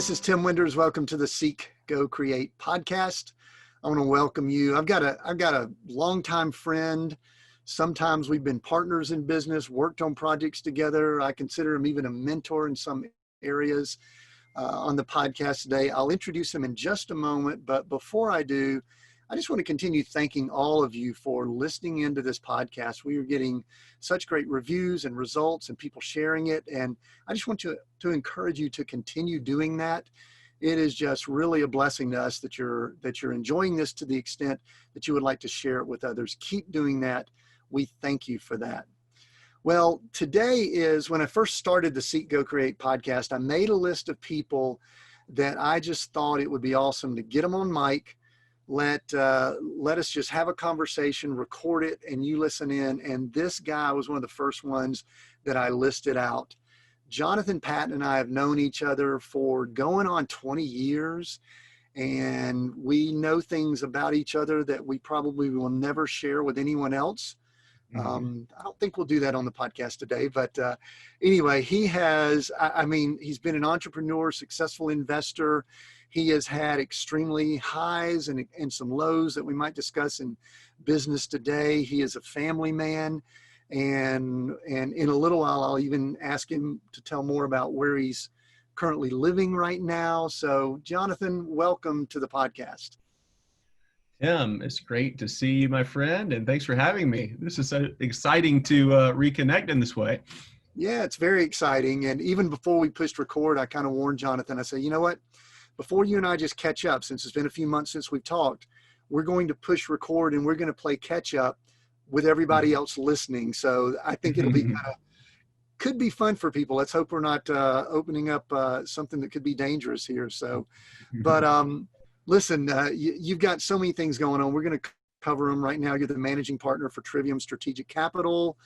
This is Tim Winders. Welcome to the Seek, Go, Create podcast. I want to welcome you. I've got a longtime friend. Sometimes we've been partners in business, worked on projects together. I consider him even a mentor in some areas on the podcast today. I'll introduce him in just a moment, but before I do, I just want to continue thanking all of you for listening into this podcast. We are getting such great reviews and results and people sharing it. And I just want to encourage you to continue doing that. It is just really a blessing to us that you're enjoying this to the extent that you would like to share it with others. Keep doing that. We thank you for that. Well, today is when I first started the Seek, Go, Create podcast. I made a list of people that I just thought it would be awesome to get them on mic. Let us just have a conversation, record it, and you listen in. And this guy was one of the first ones that I listed out. Jonathan Patton and I have known each other for going on 20 years, and we know things about each other that we probably will never share with anyone else. I don't think we'll do that on the podcast today, but anyway, he's been an entrepreneur, successful investor. He has had extremely highs and some lows that we might discuss in business today. He is a family man, and in a little while, I'll even ask him to tell more about where he's currently living right now. So Jonathan, welcome to the podcast. Tim, it's great to see you, my friend, and thanks for having me. This is so exciting to reconnect in this way. Yeah, it's very exciting. And even before we pushed record, I kind of warned Jonathan. I said, you know what? Before you and I just catch up, since it's been a few months since we've talked, we're going to push record and we're going to play catch up with everybody else listening. So I think it'll be could be fun for people. Let's hope we're not opening up something that could be dangerous here. So, but listen, you've got so many things going on. We're going to cover them right now. You're the managing partner for Trivium Strategic Capital.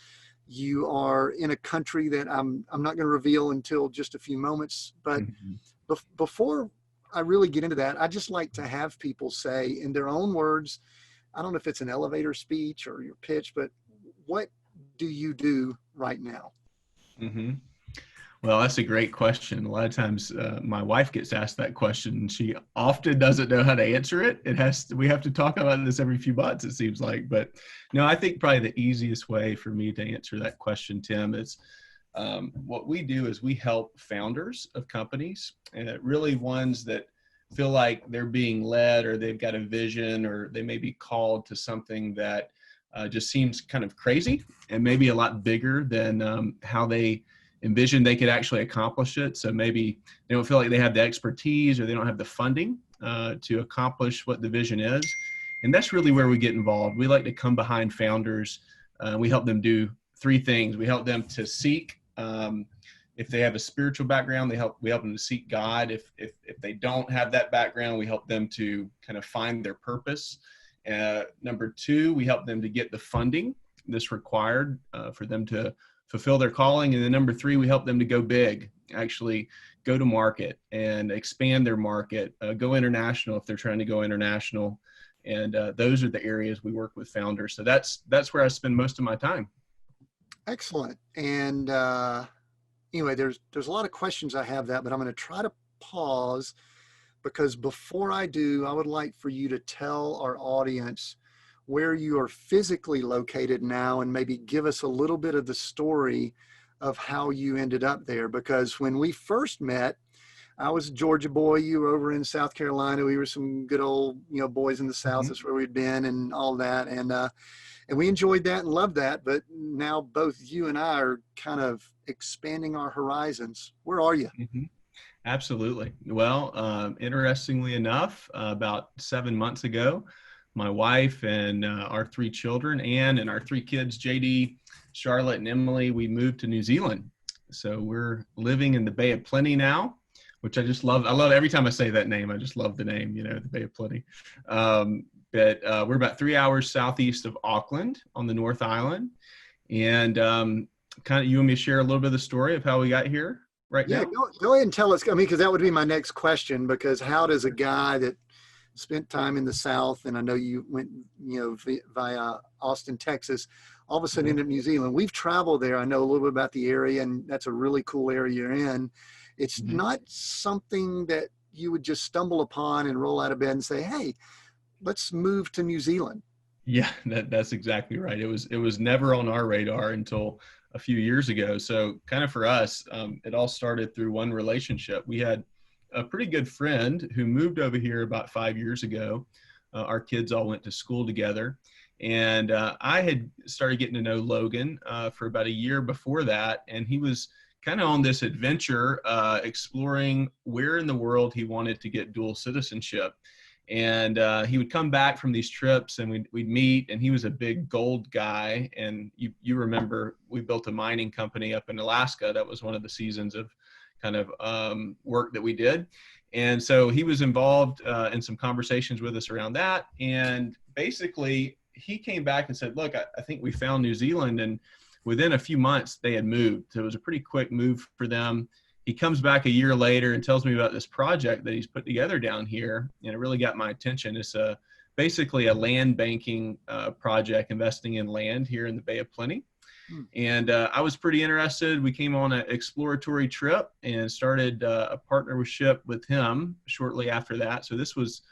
You are in a country that I'm not going to reveal until just a few moments. But before I really get into that, I just like to have people say in their own words, I don't know if it's an elevator speech or your pitch, but what do you do right now? Well, that's a great question. A lot of times my wife gets asked that question and she often doesn't know how to answer it. We have to talk about this every few months, it seems like. But no, I think probably the easiest way for me to answer that question, Tim, is what we do is we help founders of companies, and really ones that feel like they're being led or they've got a vision or they may be called to something that just seems kind of crazy and maybe a lot bigger than how they envision they could actually accomplish it. So maybe they don't feel like they have the expertise or they don't have the funding to accomplish what the vision is. And that's really where we get involved. We like to come behind founders. We help them do three things. We help them to seek, if they have a spiritual background, we help them to seek God. If they don't have that background, we help them to kind of find their purpose. Number two, we help them to get the funding that's required for them to fulfill their calling. And then number three, we help them to go big, actually go to market and expand their market, go international if they're trying to go international. And those are the areas we work with founders. So that's where I spend most of my time. Excellent. And anyway, there's a lot of questions I have that, but I'm going to try to pause because before I do, I would like for you to tell our audience where you are physically located now and maybe give us a little bit of the story of how you ended up there. Because when we first met, I was a Georgia boy, you were over in South Carolina. We were some good old, boys in the South. That's where we'd been and all that. And we enjoyed that and loved that. But now both you and I are kind of expanding our horizons. Where are you? Absolutely. Well, interestingly enough, about 7 months ago, my wife and our three children, Anne, and our three kids, JD, Charlotte, and Emily, we moved to New Zealand. So we're living in the Bay of Plenty now, which I just love. I love every time I say that name. I just love the name, the Bay of Plenty. But we're about 3 hours southeast of Auckland on the North Island. And kind of you want me to share a little bit of the story of how we got here right now? Yeah, go ahead and tell us. Because that would be my next question, because how does a guy that spent time in the South, and I know you went, via Austin, Texas, all of a sudden ended up in New Zealand. We've traveled there. I know a little bit about the area, and that's a really cool area you're in. It's Mhm. not something that you would just stumble upon and roll out of bed and say, hey, let's move to New Zealand. Yeah, that's exactly right. It was never on our radar until a few years ago. So kind of for us, it all started through one relationship. We had a pretty good friend who moved over here about 5 years ago. Our kids all went to school together, and I had started getting to know Logan for about a year before that, and he was kind of on this adventure, exploring where in the world he wanted to get dual citizenship. And he would come back from these trips, and we'd meet, and he was a big gold guy. And you remember we built a mining company up in Alaska. That was one of the seasons of kind of work that we did. And so he was involved in some conversations with us around that. And basically he came back and said, look, I think we found New Zealand. And within a few months they had moved. So it was a pretty quick move for them. He comes back a year later and tells me about this project that he's put together down here, and it really got my attention. It's basically a land banking project, investing in land here in the Bay of Plenty. And I was pretty interested. We came on an exploratory trip and started a partnership with him shortly after that. So this was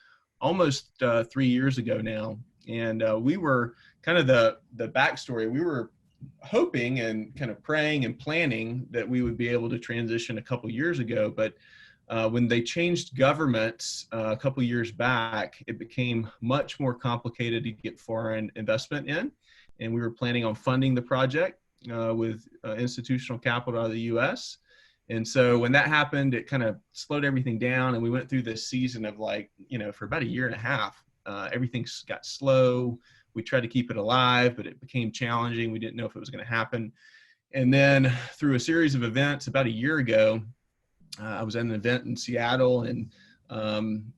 almost 3 years ago now. And we were kind of the backstory. We were hoping and kind of praying and planning that we would be able to transition a couple years ago. But when they changed governments a couple years back, it became much more complicated to get foreign investment in. And we were planning on funding the project with institutional capital out of the US. And so when that happened, it kind of slowed everything down. And we went through this season of for about a year and a half, everything got slow. We tried to keep it alive, but it became challenging. We didn't know if it was going to happen. And then through a series of events about a year ago, I was at an event in Seattle, and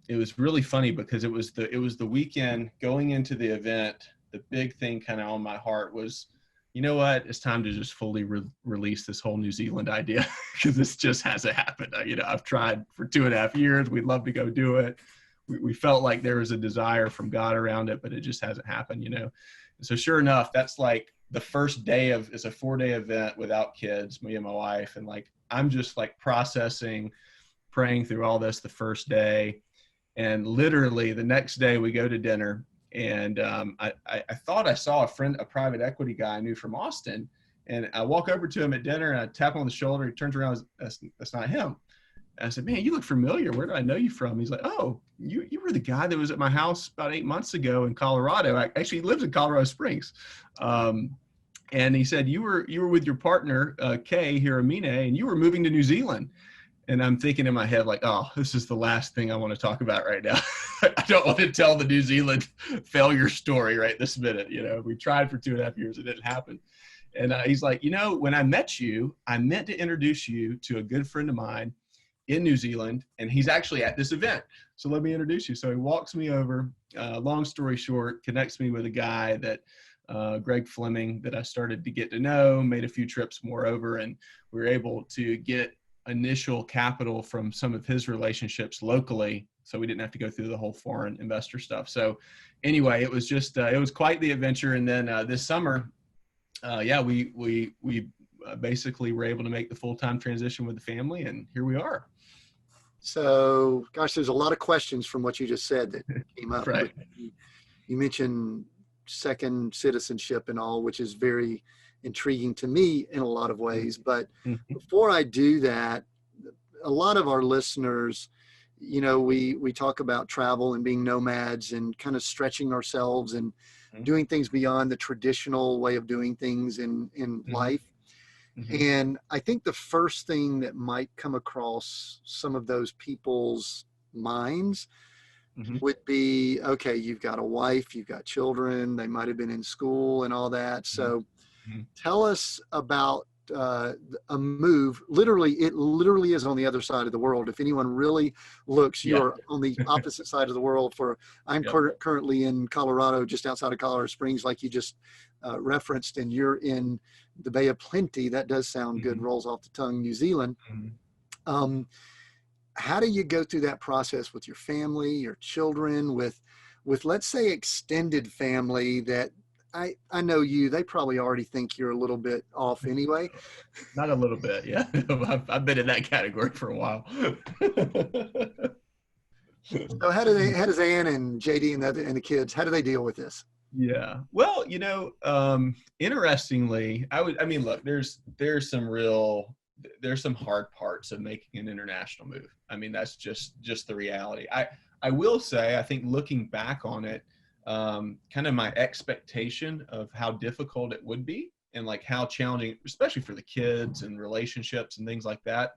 it was really funny because it was the weekend going into the event. The big thing kind of on my heart was, you know what, it's time to just fully release this whole New Zealand idea, because this just hasn't happened. I've tried for 2.5 years. We'd love to go do it. We felt like there was a desire from God around it, but it just hasn't happened, And so sure enough, that's like the first day it's a 4-day event without kids, me and my wife. And I'm just processing, praying through all this the first day. And literally the next day we go to dinner, and I thought I saw a private equity guy I knew from Austin. And I walk over to him at dinner and I tap him on the shoulder. He turns around, that's not him. I said, man, you look familiar. Where do I know you from? He's like, oh, you were the guy that was at my house about 8 months ago in Colorado. Actually, he lives in Colorado Springs. And he said, you were with your partner, Kay Hiramine, and you were moving to New Zealand. And I'm thinking in my head, oh, this is the last thing I want to talk about right now. I don't want to tell the New Zealand failure story right this minute. We tried for 2.5 years. It didn't happen. And he's like, when I met you, I meant to introduce you to a good friend of mine in New Zealand, and he's actually at this event. So let me introduce you. So he walks me over, long story short, connects me with a guy that, Greg Fleming, that I started to get to know, made a few trips moreover, and we were able to get initial capital from some of his relationships locally. So we didn't have to go through the whole foreign investor stuff. So anyway, it was just, it was quite the adventure. And then this summer, we basically were able to make the full-time transition with the family, and here we are. So, gosh, there's a lot of questions from what you just said that came up. Right. You mentioned second citizenship and all, which is very intriguing to me in a lot of ways. But before I do that, a lot of our listeners, we talk about travel and being nomads and kind of stretching ourselves and doing things beyond the traditional way of doing things in life. And I think the first thing that might come across some of those people's minds would be, okay, you've got a wife, you've got children, they might have been in school and all that. So tell us about a move. It literally is on the other side of the world. If anyone really looks, you're on the opposite side of the world. I'm currently in Colorado, just outside of Colorado Springs, like you just referenced, and you're in the Bay of Plenty. That does sound good, rolls off the tongue, New Zealand. How do you go through that process with your family, your children, with let's say extended family that I know you. They probably already think you're a little bit off anyway. Not a little bit, yeah. I've been in that category for a while. So how does Ann and JD and the kids, how do they deal with this? Yeah. Well, interestingly, I mean, look, there's some hard parts of making an international move. I mean, that's just the reality. I will say, I think looking back on it, kind of my expectation of how difficult it would be and like how challenging, especially for the kids and relationships and things like that.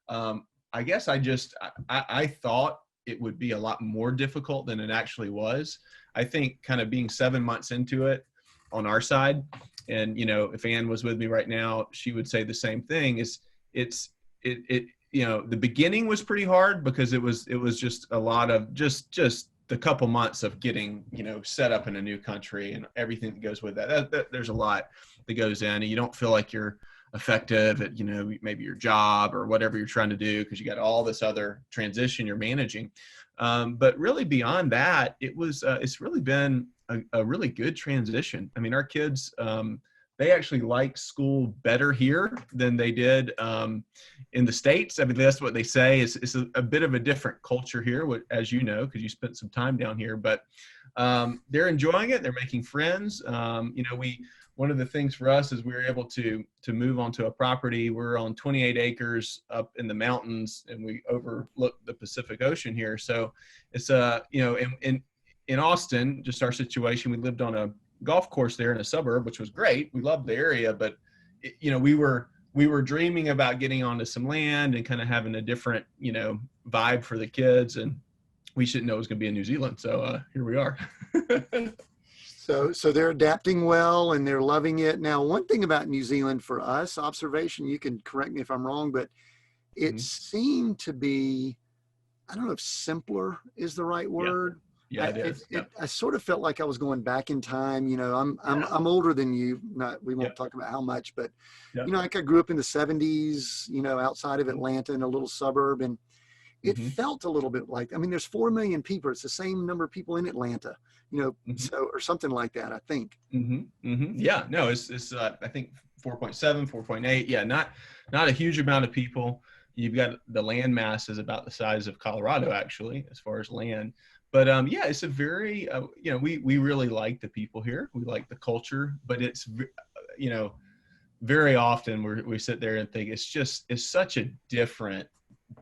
I guess I thought it would be a lot more difficult than it actually was. I think kind of being 7 months into it on our side, and if Ann was with me right now, she would say the same thing. The beginning was pretty hard because it was just a lot of just the couple months of getting set up in a new country and everything that goes with that. There's a lot that goes in, and you don't feel like you're effective at maybe your job or whatever you're trying to do because you got all this other transition you're managing. But really beyond that, it's really been a really good transition. I mean, our kids, they actually like school better here than they did in the States. I mean, that's what they say. It's a bit of a different culture here, as you know, because you spent some time down here. But they're enjoying it. They're making friends. One of the things for us is we were able to move onto a property. We're on 28 acres up in the mountains, and we overlook the Pacific Ocean here. So it's in Austin, just our situation, we lived on a golf course there in a suburb, which was great. We loved the area, but we were dreaming about getting onto some land and kind of having a different vibe for the kids, and we shouldn't know it was going to be in New Zealand. So here we are. So they're adapting well and they're loving it. Now, one thing about New Zealand for us, observation, you can correct me if I'm wrong, but it seemed to be, I don't know if simpler is the right word. Yeah, it is. I sort of felt like I was going back in time. I'm older than you. We won't talk about how much, but like I grew up in the 70s, outside of Atlanta in a little suburb, and it felt a little bit like, I mean, there's 4 million people. It's the same number of people in Atlanta, so, or something like that, I think. Yeah, no, it's I think 4.7, 4.8. Yeah, not a huge amount of people. You've got the land mass is about the size of Colorado, actually, as far as land. But it's a very, we really like the people here. We like the culture, but it's, very often we sit there and think it's such a different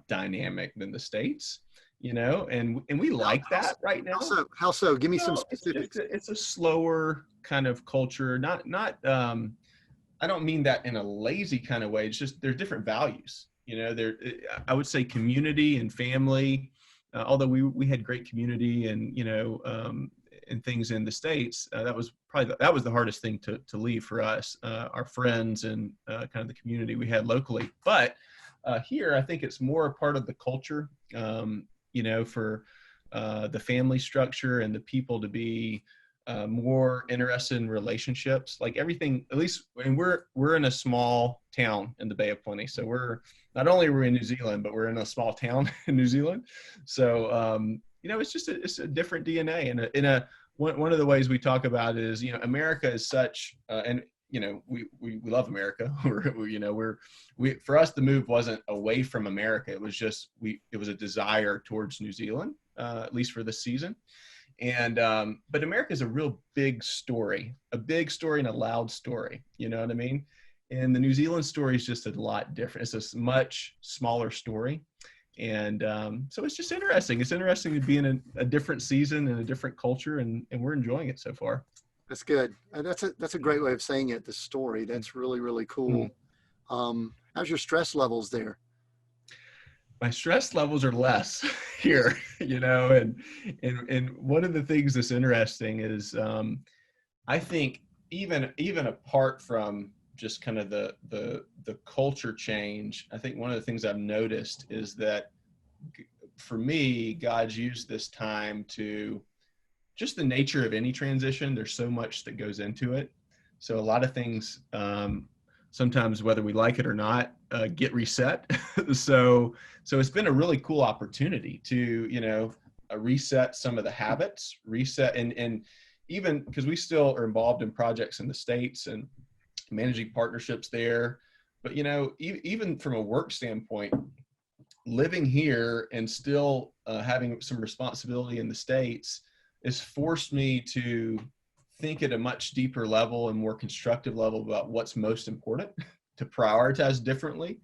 dynamic than the States, and we like that right now. How so? Give me some specifics. It's a slower kind of culture. Not I don't mean that in a lazy kind of way. It's just there's different values. I would say community and family. Although we had great community and and things in the States, that was the hardest thing to leave for us. Our friends and kind of the community we had locally, but here I think it's more a part of the culture. For the family structure and the people to be more interested in relationships, like everything, at least, and we're in a small town in the Bay of Plenty. So we're in New Zealand, but we're in a small town in New Zealand. So, it's a different DNA, and one of the ways we talk about it is, America is such, and we love America. For us, the move wasn't away from America. It was just, it was a desire towards New Zealand, at least for this season. And, but America is a real big story and a loud story. You know what I mean? And the New Zealand story is just a lot different. It's a much smaller story. And so it's just interesting. It's interesting to be in a different season and a different culture, and we're enjoying it so far. That's good. That's a great way of saying it. The story. That's really, really cool. How's your stress levels there? My stress levels are less here, and one of the things that's interesting is, I think even apart from just kind of the culture change, I think one of the things I've noticed is that for me, God's used this time to, just the nature of any transition, there's so much that goes into it. So a lot of things, sometimes whether we like it or not, get reset. So it's been a really cool opportunity to, reset some of the habits, reset. And even because we still are involved in projects in the States and managing partnerships there. But, even from a work standpoint, living here and still having some responsibility in the States has forced me to think at a much deeper level and more constructive level about what's most important, to prioritize differently,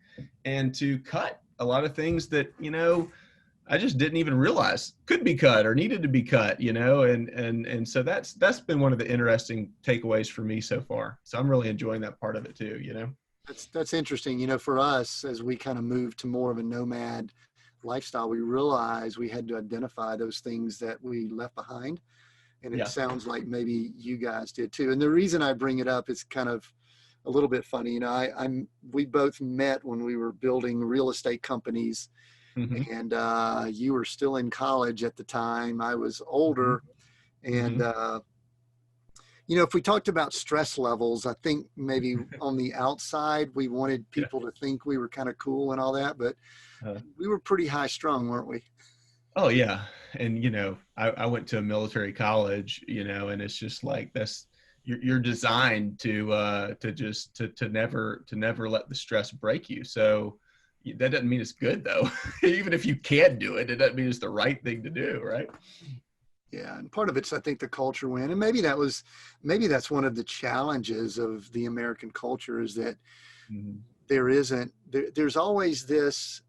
and to cut a lot of things that, I just didn't even realize could be cut or needed to be cut, and so that's been one of the interesting takeaways for me so far. So I'm really enjoying that part of it too. That's interesting. For us, as we kind of moved to more of a nomad lifestyle, we realized we had to identify those things that we left behind. And it Yeah. sounds like maybe you guys did too. And the reason I bring it up is kind of a little bit funny. We both met when we were building real estate companies, Mm-hmm. and you were still in college at the time. I was older, Mm-hmm. and if we talked about stress levels, I think maybe on the outside we wanted Yeah. people to think we were kind of cool and all that, but we were pretty high strung, weren't we? Oh yeah. And I went to a military college, and it's just like you're designed to never let the stress break you. So that doesn't mean it's good though. Even if you can do it, it doesn't mean it's the right thing to do, right? Yeah, and part of it's, I think, the culture win, and maybe that's one of the challenges of the American culture, is that Mm-hmm. there's always this,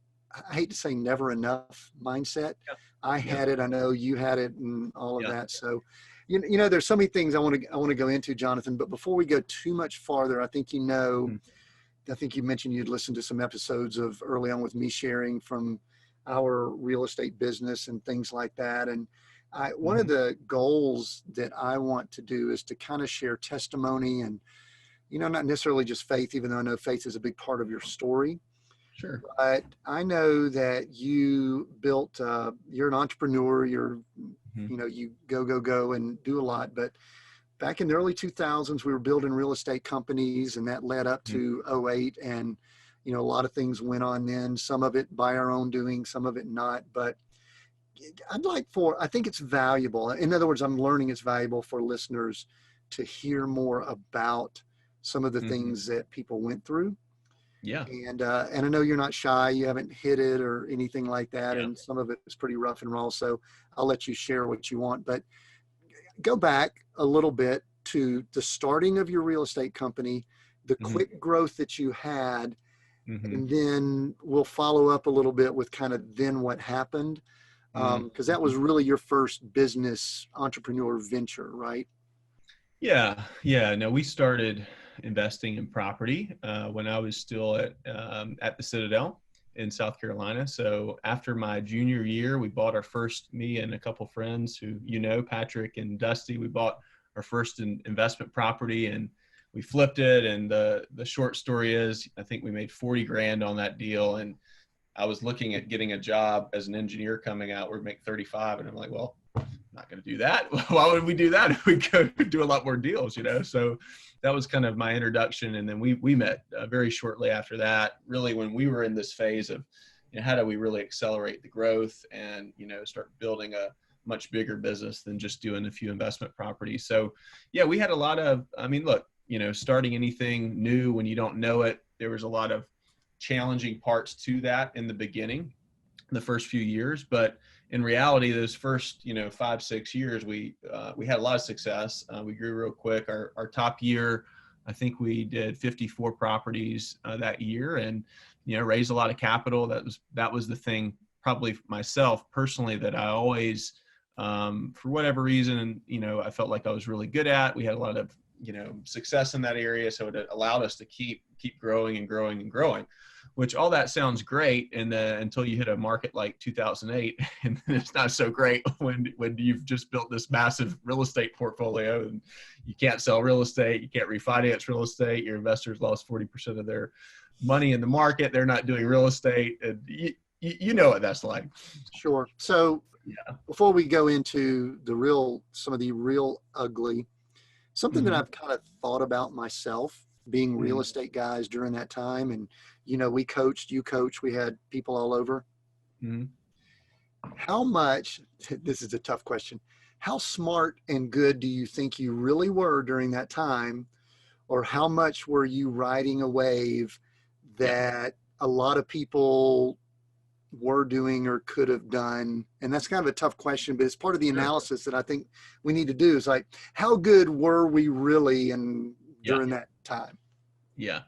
I hate to say never enough mindset. Yeah. I had it, I know you had it, and all of Yeah. that. So, there's so many things I want to go into, Jonathan. But before we go too much farther, I think Mm-hmm. I think you mentioned you'd listened to some episodes of early on with me sharing from our real estate business and things like that. And one of Mm-hmm. the goals that I want to do is to kind of share testimony and, not necessarily just faith, even though I know faith is a big part of your story. Sure. But I know that you built, you're an entrepreneur, Mm-hmm. you go and do a lot. But back in the early 2000s, we were building real estate companies, and that led up to '08. And, a lot of things went on then, some of it by our own doing, some of it not. But I think it's valuable. In other words, I'm learning it's valuable for listeners to hear more about some of the Mm-hmm. things that people went through. Yeah. And I know you're not shy, you haven't hid it or anything like that. Yeah. And some of it is pretty rough and raw. So I'll let you share what you want, but go back a little bit to the starting of your real estate company, the Mm-hmm. quick growth that you had, Mm-hmm. and then we'll follow up a little bit with kind of then what happened. Because that was really your first business entrepreneur venture, right? Yeah. Yeah. No, we started investing in property when I was still at the Citadel in South Carolina. So after my junior year, we bought me and a couple friends who, Patrick and Dusty, we bought our first investment property, and we flipped it. And the short story is, I think we made 40 grand on that deal. And I was looking at getting a job as an engineer coming out where we make 35. And I'm like, well, I'm not going to do that. Why would we do that if we could do a lot more deals, So that was kind of my introduction. And then we met very shortly after that, really when we were in this phase of, how do we really accelerate the growth and, start building a much bigger business than just doing a few investment properties. So yeah, we had a lot of, look, starting anything new when you don't know it, there was a lot of challenging parts to that in the beginning, the first few years. But in reality, those first, 5-6 years, we had a lot of success. We grew real quick. Our top year, I think we did 54 properties that year, and raised a lot of capital. That was the thing, probably myself personally, that I always, for whatever reason, I felt like I was really good at. We had a lot of success in that area, so it allowed us to keep growing and growing and growing. Which all that sounds great, and until you hit a market like 2008, and it's not so great when you've just built this massive real estate portfolio, and you can't sell real estate, you can't refinance real estate, your investors lost 40% of their money in the market, they're not doing real estate, and you know what that's like. Sure. So Yeah. before we go into some of the real ugly, something that Mm-hmm. I've kind of thought about myself, being real Mm-hmm. estate guys during that time. And, we coached, you coach, we had people all over. Mm-hmm. How much, this is a tough question, how smart and good do you think you really were during that time? Or how much were you riding a wave Yeah. that a lot of people were doing or could have done? And that's kind of a tough question, but it's part of the Sure. analysis that I think we need to do, is like, how good were we really and Yeah. during that time? Yeah.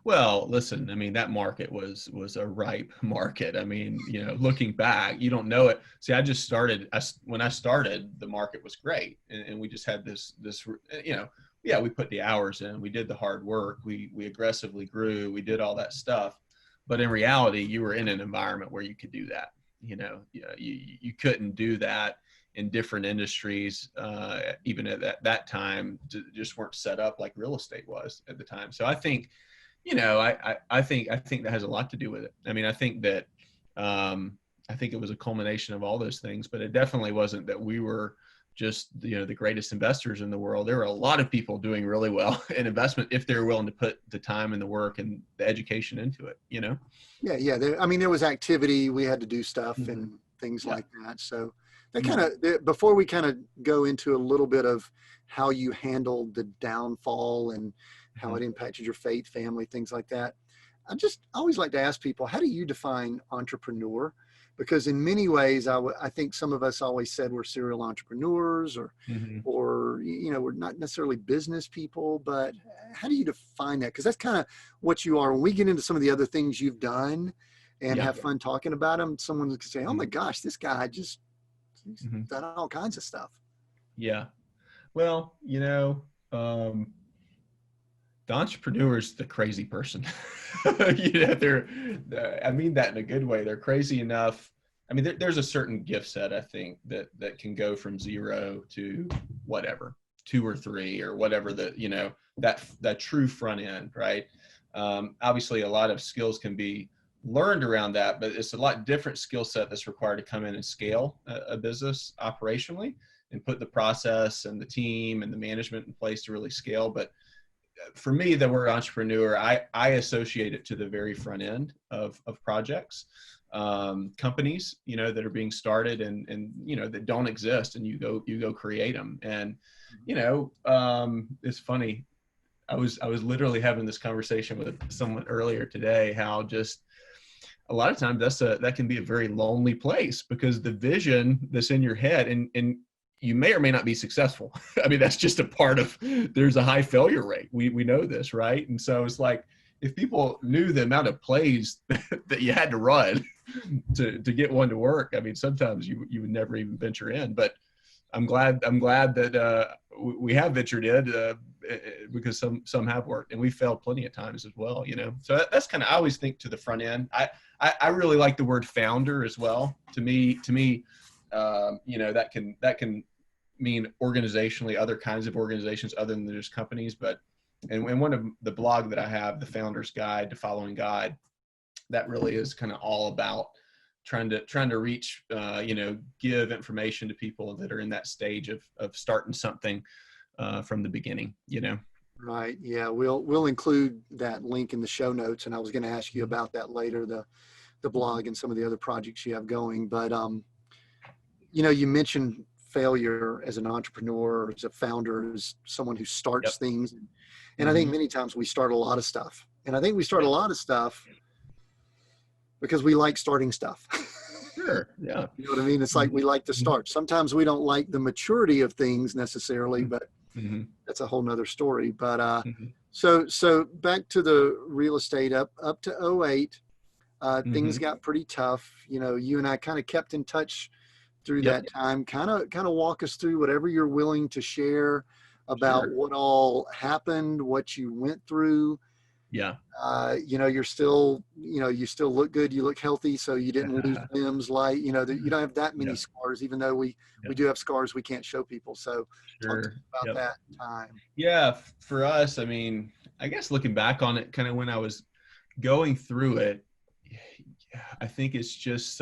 Well, listen, I mean, that market was a ripe market. I mean, looking back, you don't know it. See, I just started, when I started, the market was great. And we just had yeah, we put the hours in, we did the hard work, we aggressively grew, we did all that stuff. But in reality, you were in an environment where you could do that. You couldn't do that in different industries, even at that time, just weren't set up like real estate was at the time. So I think, I think that has a lot to do with it. I mean, I think that I think it was a culmination of all those things, but it definitely wasn't that we were just the greatest investors in the world. There were a lot of people doing really well in investment if they're willing to put the time and the work and the education into it. Yeah. There was activity. We had to do stuff Mm-hmm. and things Yeah. like that. So that Mm-hmm. before we kind of go into a little bit of how you handled the downfall and how Mm-hmm. it impacted your faith, family, things like that, I always like to ask people, how do you define entrepreneur? Because in many ways, I think some of us always said we're serial entrepreneurs, Mm-hmm. or we're not necessarily business people, but how do you define that? Because that's kind of what you are. When we get into some of the other things you've done and Yeah. have fun talking about them, someone can say, oh my Mm-hmm. gosh, this guy he's Mm-hmm. done all kinds of stuff. Yeah. Well, the entrepreneur is the crazy person. I mean that in a good way. They're crazy enough. I mean, there's a certain gift set, I think, that can go from 0 to whatever, 2 or 3 or whatever, that true front end, right? Obviously, a lot of skills can be learned around that, but it's a lot different skill set that's required to come in and scale a business operationally and put the process and the team and the management in place to really scale. But for me, the word entrepreneur, I associate it to the very front end of projects, companies, that are being started and that don't exist, and you go create them. And, it's funny. I was literally having this conversation with someone earlier today, how just a lot of times that can be a very lonely place, because the vision that's in your head, and you may or may not be successful. I mean, that's just a part of, there's a high failure rate. We know this, right? And so it's like, if people knew the amount of plays that you had to run to get one to work, I mean, sometimes you would never even venture in. But I'm glad that we have ventured in, because some have worked, and we failed plenty of times as well. So that's kind of, I always think to the front end. I really like the word founder as well. To me, that can mean organizationally, other kinds of organizations other than just companies. But and one of the blog that I have, the Founder's Guide to Following God, that really is kind of all about trying to reach, give information to people that are in that stage of starting something from the beginning. Right. Yeah. We'll include that link in the show notes. And I was going to ask you about that later, the blog and some of the other projects you have going. But, you mentioned failure as an entrepreneur, as a founder, as someone who starts Yep. things. And I think Mm-hmm. many times we start a lot of stuff. And I think we start a Yeah. lot of stuff because we like starting stuff. Sure. Yeah. You know what I mean? It's like we like to start. Sometimes we don't like the maturity of things necessarily, but Mm-hmm. that's a whole nother story. But Mm-hmm. so back to the real estate, up to '08, things Mm-hmm. got pretty tough. You and I kind of kept in touch through Yep. that time. Kind of walk us through whatever you're willing to share about Sure. what all happened, what you went through. Yeah. You're still, you still look good. You look healthy. So you didn't lose limbs, like, you don't have that many Yeah. scars, even though we Yep. do have scars we can't show people. So talk to Sure. us about Yep. that time. Yeah. For us, I mean, I guess looking back on it, kind of when I was going through it, I think it's just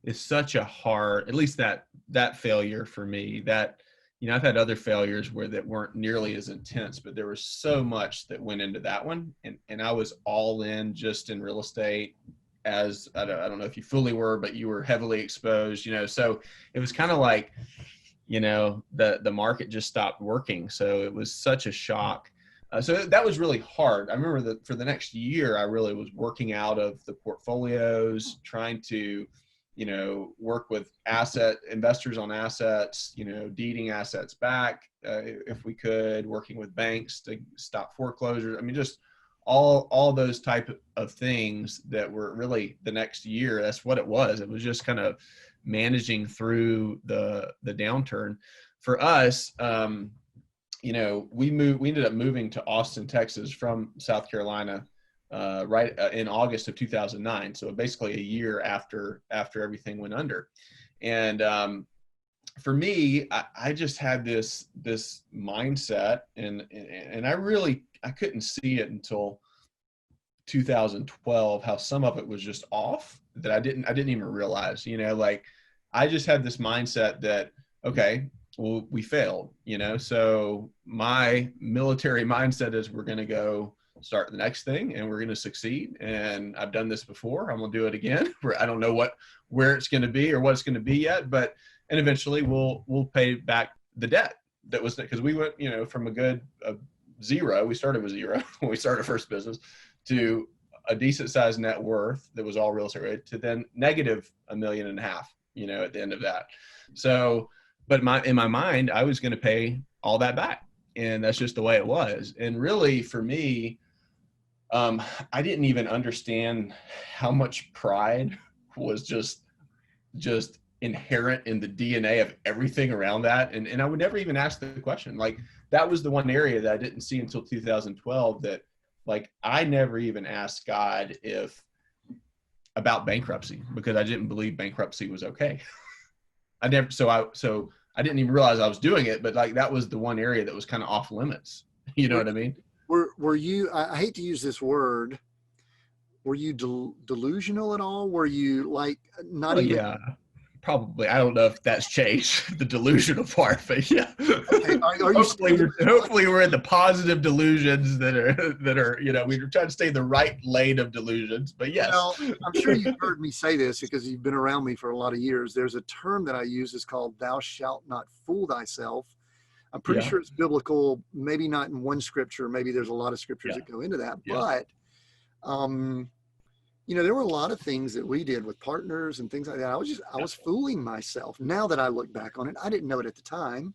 it's such a hard, at least that failure for me, that, I've had other failures that weren't nearly as intense, but there was so much that went into that one. And I was all in just in real estate, as I don't know if you fully were, but you were heavily exposed, so it was kind of like, the market just stopped working. So it was such a shock. So that was really hard. I remember that for the next year, I really was working out of the portfolios, trying to, work with investors on assets, deeding assets back if we could, working with banks to stop foreclosures. I mean, just all those type of things that were really the next year. That's what it was. It was just kind of managing through the downturn. For us, we ended up moving to Austin, Texas from South Carolina, right in August of 2009. So basically a year after everything went under. And for me, I just had this mindset, and I couldn't see it until 2012, how some of it was just off that I didn't even realize, I just had this mindset that, okay, well, we failed, so my military mindset is we're going to go start the next thing and we're going to succeed. And I've done this before. I'm going to do it again. I don't know where it's going to be or what it's going to be yet, and eventually we'll pay back the debt that was, because we went, from a zero, we started with zero when we started our first business, to a decent sized net worth that was all real estate, right, to then negative $1.5 million, at the end of that. So, but in my mind, I was going to pay all that back, and that's just the way it was. And really, for me, I didn't even understand how much pride was just inherent in the DNA of everything around that. And I would never even ask the question. Like, that was the one area that I didn't see until 2012, that, like, I never even asked God about bankruptcy, because I didn't believe bankruptcy was okay. So I didn't even realize I was doing it, but like, that was the one area that was kind of off limits. You know what I mean? Were you, I hate to use this word, were you delusional at all? Were you like not even? Yeah, probably. I don't know if that's changed, the delusional part, but yeah. Okay. Are you hopefully we're in the positive delusions that are, we're trying to stay in the right lane of delusions, but yes. Well, I'm sure you've heard me say this because you've been around me for a lot of years. There's a term that I use, is called "thou shalt not fool thyself." I'm pretty sure it's biblical, maybe not in one scripture. Maybe there's a lot of scriptures that go into that, but there were a lot of things that we did with partners and things like that. I was fooling myself. Now that I look back on it, I didn't know it at the time.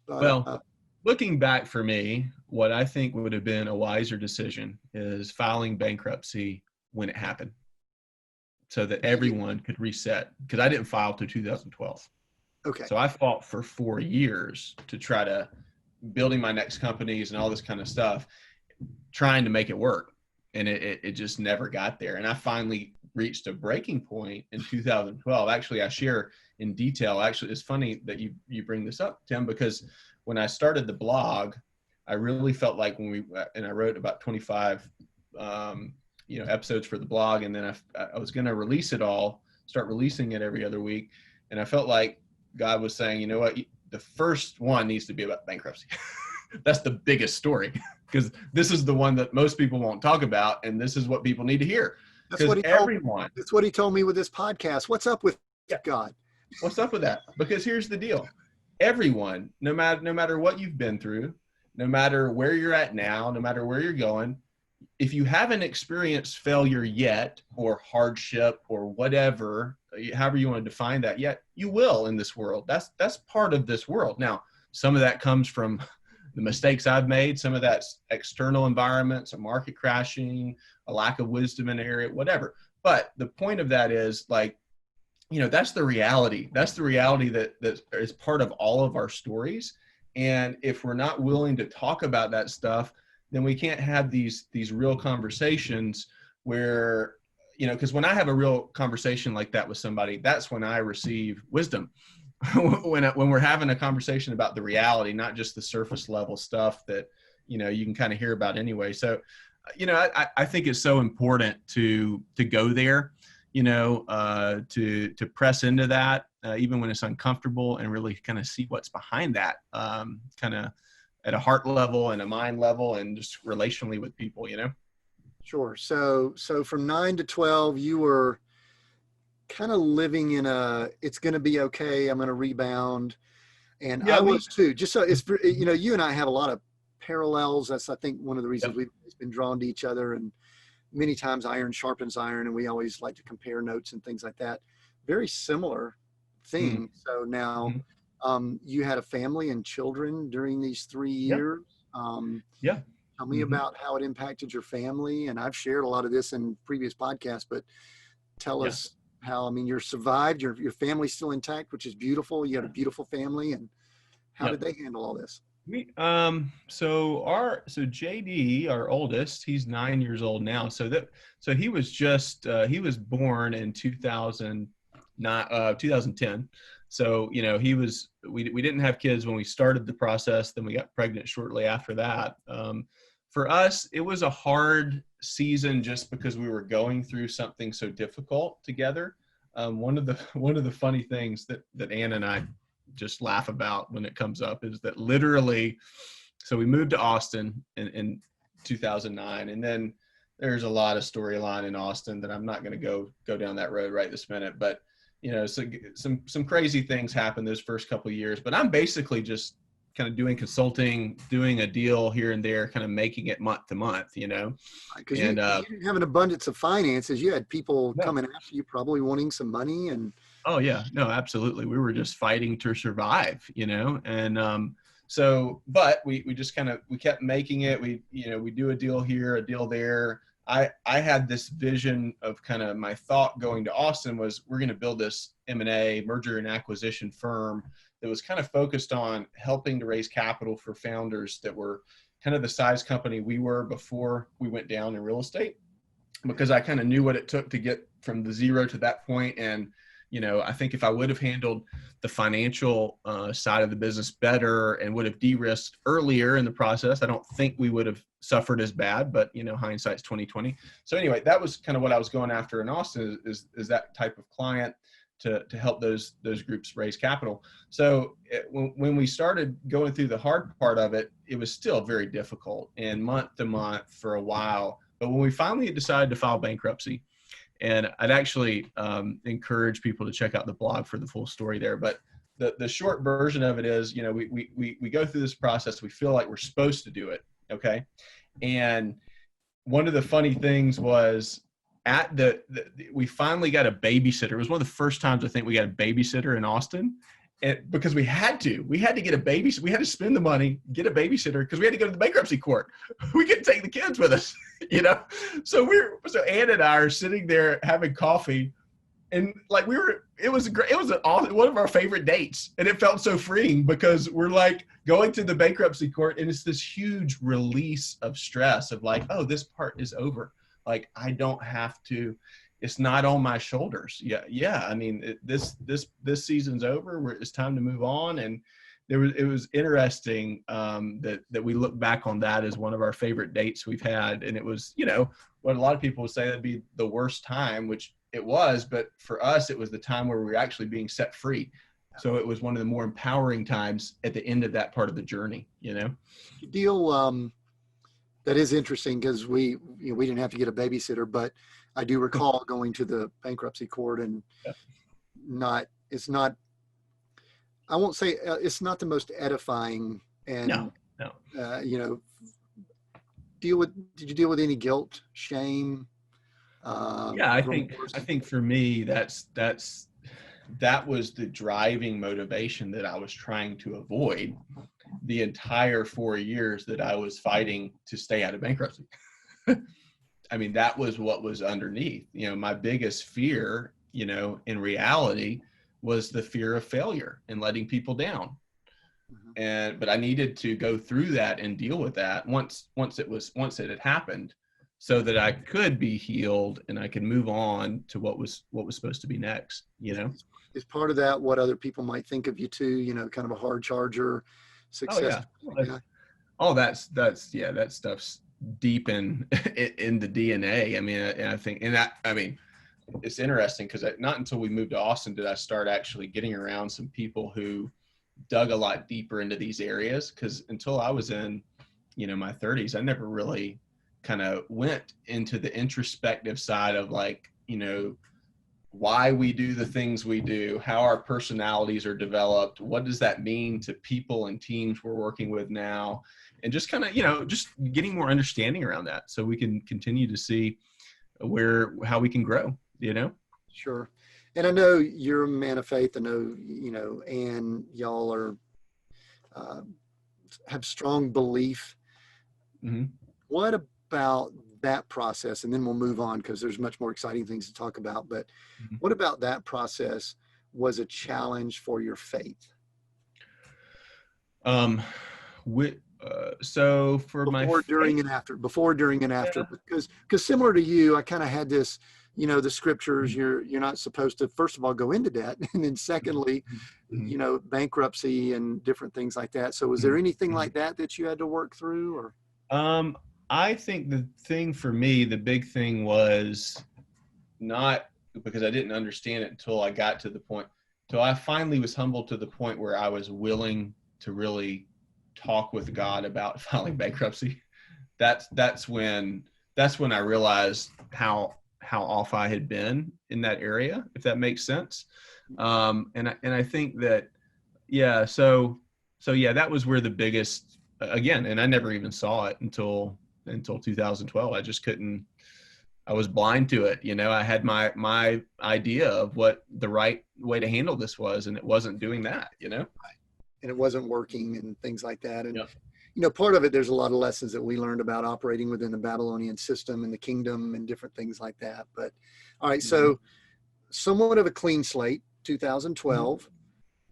But, looking back, for me, what I think would have been a wiser decision is filing bankruptcy when it happened, so that everyone could reset, because I didn't file till 2012. Okay. So I fought for 4 years to try to building my next companies and all this kind of stuff, trying to make it work. And it just never got there. And I finally reached a breaking point in 2012. Actually, I share in detail. Actually, it's funny that you bring this up, Tim, because when I started the blog, I really felt like and I wrote about 25, episodes for the blog. And then I was going to release it all, start releasing it every other week. And I felt like God was saying, you know what, the first one needs to be about bankruptcy. That's the biggest story, because this is the one that most people won't talk about, and this is what people need to hear. That's what he told me with this podcast. What's up with God? What's up with that? Because here's the deal. Everyone, no matter what you've been through, no matter where you're at now, no matter where you're going, if you haven't experienced failure yet, or hardship, or whatever, however you want to define that yet, you will in this world. That's part of this world. Now, some of that comes from the mistakes I've made. Some of that's external environments, a market crashing, a lack of wisdom in an area, whatever. But the point of that is, like, that's the reality. That's the reality that is part of all of our stories. And if we're not willing to talk about that stuff, then we can't have these real conversations where, because when I have a real conversation like that with somebody, that's when I receive wisdom. when we're having a conversation about the reality, not just the surface level stuff that, you can kind of hear about anyway. So, I think it's so important to go there, to press into that, even when it's uncomfortable, and really kind of see what's behind that, kind of at a heart level and a mind level, and just relationally with people, Sure. So from 9 to 12, you were kind of living in it's going to be okay, I'm going to rebound. And I Yeah, was too. Just so it's, you and I have a lot of parallels. That's, I think, one of the reasons yep, we've been drawn to each other. And many times iron sharpens iron, and we always like to compare notes and things like that. Very similar mm, thing. So now, mhm, you had a family and children during these 3 yeah, years. Um, yeah. Tell me Hmm. about how it impacted your family. And I've shared a lot of this in previous podcasts, but tell Yeah. us how. I mean, you're survived. Your family's still intact, which is beautiful. You have a beautiful family, and how did Yep. they handle all this? So JD, our oldest, he's 9 years old now. So he was born in 2009, 2010. So, we didn't have kids when we started the process. Then we got pregnant shortly after that. For us, it was a hard season just because we were going through something so difficult together. One of the funny things that Ann and I just laugh about when it comes up is that literally, so we moved to Austin in 2009, and then there's a lot of storyline in Austin that I'm not going to go down that road right this minute, but so some crazy things happened those first couple of years. But I'm basically just kind of doing consulting, doing a deal here and there, kind of making it month to month, Because and you didn't have an abundance of finances. You had people no. coming after you, probably wanting some money, and Oh yeah, no, absolutely. We were just fighting to survive, and but we just we kept making it. We do a deal here, a deal there. I had this vision of kind of my thought going to Austin was we're going to build this M&A, merger and acquisition firm that was kind of focused on helping to raise capital for founders that were kind of the size company we were before we went down in real estate, because I kind of knew what it took to get from the zero to that point. And I think if I would have handled the financial side of the business better and would have de-risked earlier in the process, I don't think we would have suffered as bad. But hindsight's 2020. So anyway, that was kind of what I was going after in Austin is that type of client to help those groups raise capital. So when we started going through the hard part of it, it was still very difficult and month to month for a while. But when we finally decided to file bankruptcy, and I'd actually encourage people to check out the blog for the full story there. But the short version of it is, we go through this process. We feel like we're supposed to do it. Okay. And one of the funny things was we finally got a babysitter. It was one of the first times I think we got a babysitter in Austin. Because we had to get a babysitter. We had to spend the money, get a babysitter, because we had to go to the bankruptcy court. We couldn't take the kids with us, So Ann and I are sitting there having coffee, and like it was great. It was one of our favorite dates, and it felt so freeing because we're like going to the bankruptcy court, and it's this huge release of stress of like, oh, this part is over. Like I don't have to. It's not on my shoulders. Yeah. I mean, this season's over. It's time to move on. And it was interesting that we look back on that as one of our favorite dates we've had. And it was, what a lot of people would say that'd be the worst time, which it was. But for us, it was the time where we were actually being set free. So it was one of the more empowering times at the end of that part of the journey. deal. That is interesting because we didn't have to get a babysitter, but I do recall going to the bankruptcy court, and it's not, I won't say it's not the most edifying, and No. did you deal with any guilt, shame? Yeah, Remorse? I think for me, that was the driving motivation that I was trying to avoid the entire 4 years that I was fighting to stay out of bankruptcy. I mean, that was what was underneath. My biggest fear, in reality, was the fear of failure and letting people down. But I needed to go through that and deal with that once it had happened, so that I could be healed and I could move on to what was supposed to be next. Is part of that what other people might think of you too? Kind of a hard charger, success. Oh yeah. Oh, that stuff's deep in the DNA. I mean, and I think, it's interesting because not until we moved to Austin did I start actually getting around some people who dug a lot deeper into these areas. Because until I was in, my 30s, I never really kind of went into the introspective side of like, why we do the things we do, how our personalities are developed, what does that mean to people and teams we're working with now, and just kind of, just getting more understanding around that so we can continue to see how we can grow. Sure. And I know you're a man of faith. I know, and y'all are, have strong belief. Mm-hmm. What about that process? And then we'll move on because there's much more exciting things to talk about. But Mm-hmm. what about that process was a challenge for your faith? So for Before, during, and after. Before, during, and after. Because similar to you, I kind of had this, the scriptures. You're not supposed to, first of all, go into debt, and then secondly, bankruptcy and different things like that. So was there anything like that you had to work through, or? I think the thing for me, the big thing was not because I didn't understand it until I got to the point, till I finally was humbled to the point where I was willing to really talk with God about filing bankruptcy. That's when I realized how off I had been in that area, if that makes sense. And I think that, yeah, so yeah, that was where the biggest, again, and I never even saw it until 2012. I just couldn't, I was blind to it. I had my idea of what the right way to handle this was, and it wasn't doing that, And it wasn't working and things like that. And, Yep. Part of it, there's a lot of lessons that we learned about operating within the Babylonian system and the kingdom and different things like that. But all right, so somewhat of a clean slate, 2012.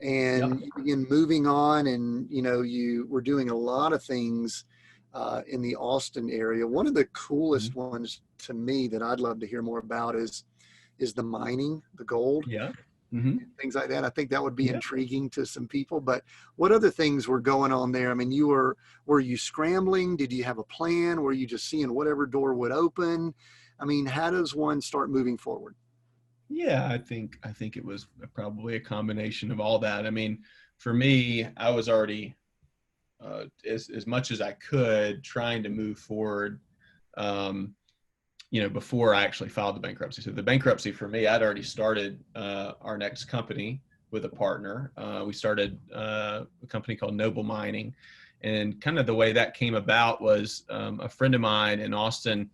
And you begin moving on, and you were doing a lot of things in the Austin area. One of the coolest ones to me that I'd love to hear more about is the mining, the gold, things like that. I think that would be intriguing to some people. But what other things were going on there? I mean, were you scrambling? Did you have a plan? Were you just seeing whatever door would open? I mean, how does one start moving forward? Yeah, I think it was probably a combination of all that. I mean, for me, I was already as much as I could trying to move forward, before I actually filed the bankruptcy. So the bankruptcy for me, I'd already started our next company with a partner. We started a company called Noble Mining, and kind of the way that came about was a friend of mine in Austin.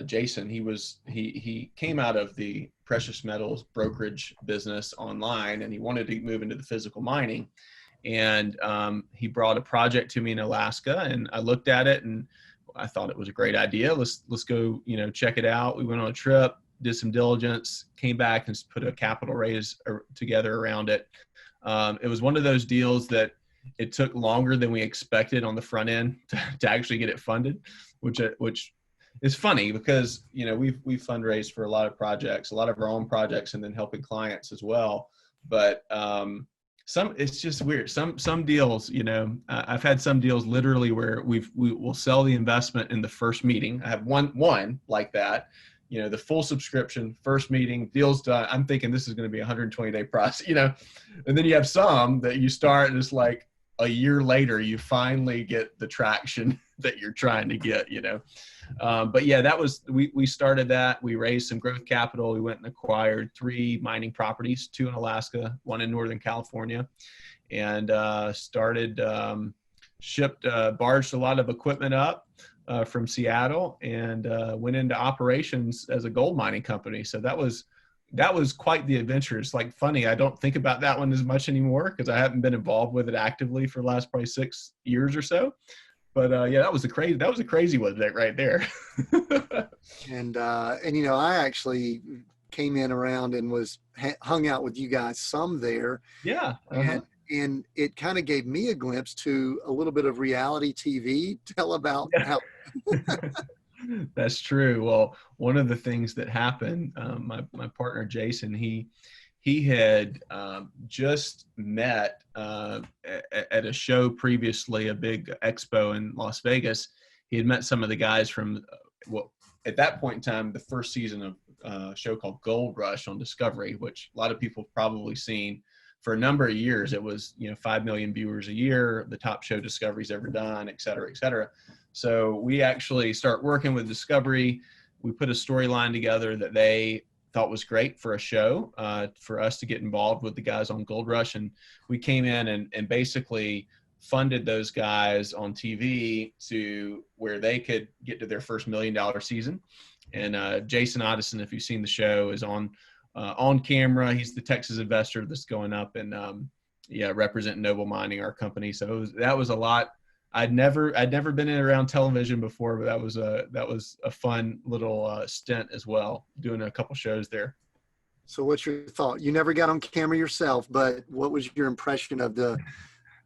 Jason, he came out of the precious metals brokerage business online, and he wanted to move into the physical mining. And he brought a project to me in Alaska, and I looked at it and I thought it was a great idea. Let's go, check it out. We went on a trip, did some diligence, came back and put a capital raise together around it. It was one of those deals that it took longer than we expected on the front end to actually get it funded, which it's funny because, we've fundraised for a lot of projects, a lot of our own projects, and then helping clients as well. But it's just weird. Some deals, I've had some deals literally where we will sell the investment in the first meeting. I have one like that, the full subscription, first meeting, deal's done. I'm thinking this is going to be a 120-day process, and then you have some that you start and it's like a year later, you finally get the traction that you're trying to get, But yeah, that was, we started that. We raised some growth capital. We went and acquired 3 mining properties, 2 in Alaska, 1 in Northern California, and barged a lot of equipment up from Seattle, and went into operations as a gold mining company. So that was quite the adventure. It's like funny. I don't think about that one as much anymore because I haven't been involved with it actively for the last probably 6 years or so. But yeah, that was a crazy one right there. And I actually came in around and hung out with you guys some there. Yeah. And it kind of gave me a glimpse to a little bit of reality TV. Tell about how. That's true. Well, one of the things that happened, my partner Jason, he had just met at a show previously, a big expo in Las Vegas. He had met some of the guys from, at that point in time, the first season of a show called Gold Rush on Discovery, which a lot of people have probably seen. For a number of years, it was 5 million viewers a year, the top show Discovery's ever done, et cetera, et cetera. So we actually start working with Discovery. We put a storyline together that they thought was great for a show, for us to get involved with the guys on Gold Rush. And we came in and basically funded those guys on TV to where they could get to their first $1 million season. And Jason Otteson, if you've seen the show, is on camera. He's the Texas investor that's going up and representing Noble Mining, our company. So that was a lot. I'd never been in around television before, but that was a fun little stint as well, doing a couple shows there. So what's your thought? You never got on camera yourself, but what was your impression of the